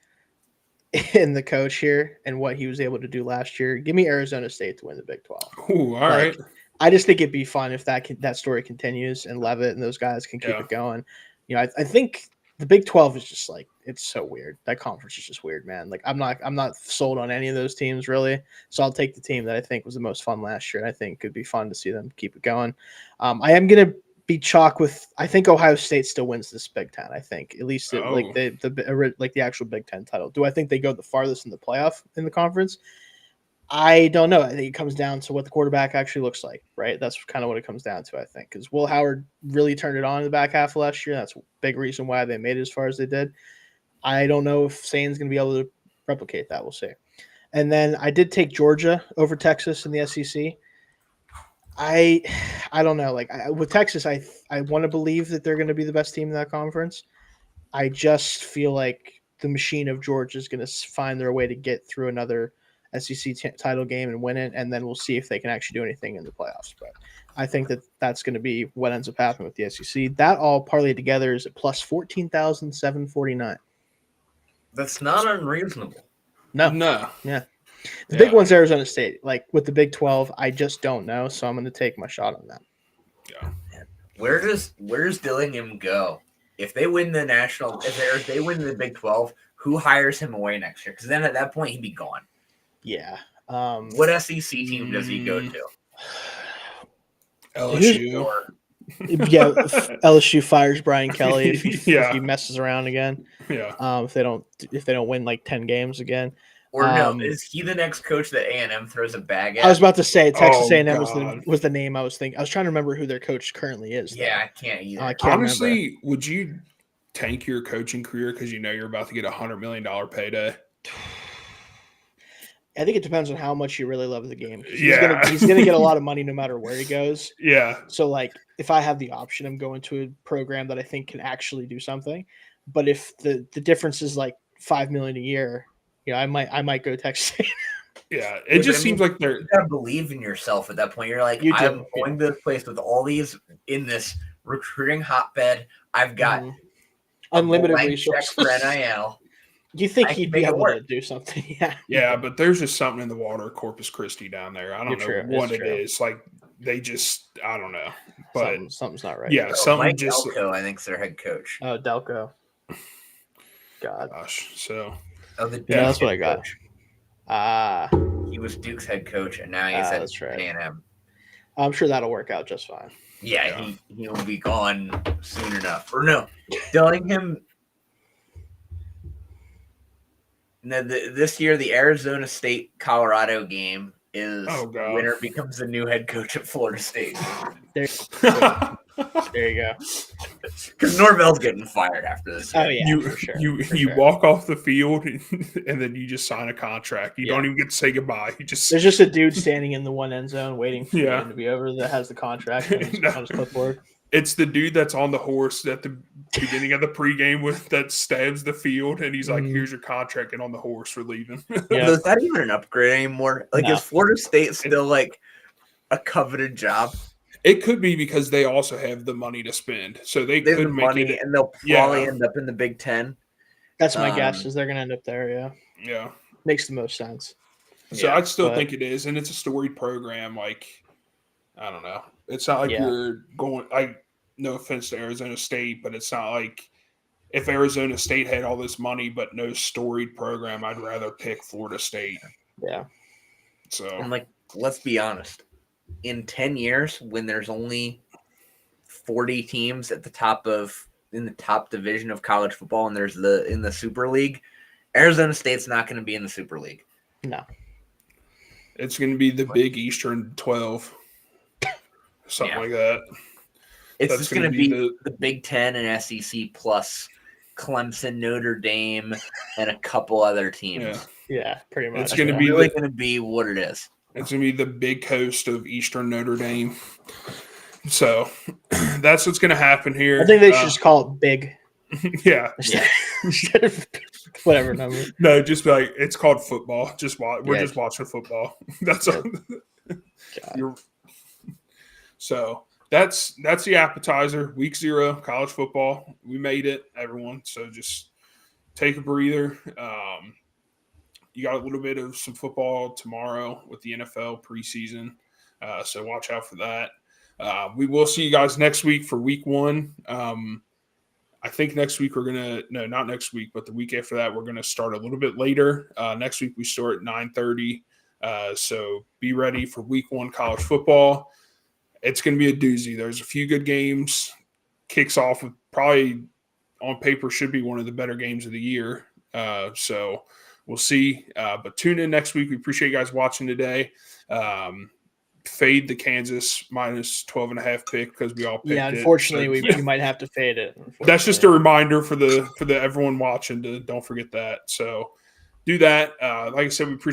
in the coach here and what he was able to do last year. Give me Arizona State to win the Big 12. Ooh, all right. I just think it'd be fun if that story continues and Levitt and those guys can keep it going. You know, I think the Big 12 is just like, it's so weird. That conference is just weird, man. Like I'm not sold on any of those teams really. So I'll take the team that I think was the most fun last year. And I think could be fun to see them keep it going. I am going to be chalk with, I think Ohio State still wins this Big Ten. I think at least like the actual Big Ten title. Do I think they go the farthest in the playoff in the conference? I don't know. I think it comes down to what the quarterback actually looks like, right? That's kind of what it comes down to, I think, because Will Howard really turned it on in the back half of last year. That's a big reason why they made it as far as they did. I don't know if Sain's going to be able to replicate that. We'll see. And then I did take Georgia over Texas in the SEC. I don't know. Like with Texas, I want to believe that they're going to be the best team in that conference. I just feel like the machine of Georgia is going to find their way to get through another SEC title game and win it, and then we'll see if they can actually do anything in the playoffs. But I think that's going to be what ends up happening with the SEC. That all parlayed together is at plus 14,749. That's not unreasonable. No. Yeah. The big one's Arizona State. Like with the Big 12, I just don't know, so I'm going to take my shot on that. Yeah. Where does Dillingham go if they win the national? If they win the Big 12, who hires him away next year? Because then at that point he'd be gone. Yeah. What SEC team does he go to? LSU. LSU fires Brian Kelly if he messes around again. Yeah. If they don't win like 10 games again. Or no, is he the next coach that A&M throws a bag at? I was about to say Texas A&M was the name I was thinking. I was trying to remember who their coach currently is. Yeah, I can't either. I can't Honestly, remember. Would you tank your coaching career because you know you're about to get $100 million payday? I think it depends on how much you really love the game. Yeah. He's gonna get a lot of money no matter where he goes. Yeah. So like if I have the option, I'm going to a program that I think can actually do something. But if the difference is like $5 million a year, I might go Texas. Yeah. It just seems like you gotta believe in yourself at that point. You're like, I'm going to this place with all these in this recruiting hotbed. I've got unlimited resources for NIL. Do you think he'd be able to do something? Yeah. Yeah, but there's just something in the water, Corpus Christi down there. I don't know what it is. Like they just, I don't know. But something's not right. Yeah, something Mike just. Delco, I think, is their head coach. Oh, Delco. God. Gosh. So. That's what I got. He was Duke's head coach, and now he's at A&M. I'm sure that'll work out just fine. Yeah. He'll be gone soon enough. Or no, Dillingham. This year, the Arizona State-Colorado game is Oh, God. winner becomes the new head coach at Florida State. There you go. Because Norvell's getting fired after this. Oh yeah, you for sure. you walk off the field and then you just sign a contract. You don't even get to say goodbye. You just There's just a dude standing in the one end zone waiting for the Yeah. game to be over that has the contract on his clipboard. It's the dude that's on the horse at the beginning of the pregame that stabs the field, and he's like, "Here's your contract, and on the horse, we're leaving." Yeah. Is that even an upgrade anymore? Like, No. is Florida State still like a coveted job? It could be because they also have the money to spend, so they They have could the make money, it. and they'll probably end up in the Big Ten. That's my guess. Is they're going to end up there? Yeah. Yeah. Makes the most sense. So I still think it is, and it's a storied program. Like, I don't know. It's not like you're going. No offense to Arizona State, but it's not like if Arizona State had all this money but no storied program, I'd rather pick Florida State. Yeah. So, and like, let's be honest. In 10 years, when there's only 40 teams in the top division of college football, and there's in the Super League, Arizona State's not going to be in the Super League. No. It's going to be the Big Eastern 12, something like that. It's just going to be the Big Ten and SEC plus Clemson, Notre Dame, and a couple other teams. Yeah, pretty much. It's going to really going to be what it is. It's going to be the big coast of Eastern Notre Dame. So that's what's going to happen here. I think they should just call it Big. Yeah. Instead of whatever number. No, just like it's called football. Just we're just watching football. That's all. So that's the appetizer. Week 0, college football. We made it, everyone. So just take a breather. You got a little bit of some football tomorrow with the NFL preseason. So watch out for that. We will see you guys next week for week 1. I think next week not next week, but the week after that, we're going to start a little bit later. Next week we start at 9:30. So be ready for week 1 college football. It's going to be a doozy. There's a few good games. Kicks off with probably on paper should be one of the better games of the year. So we'll see. But tune in next week. We appreciate you guys watching today. Fade the Kansas minus 12.5 pick because we all picked it. Yeah, unfortunately, we might have to fade it. That's just a reminder for the everyone watching to don't forget that. So do that. Like I said, we appreciate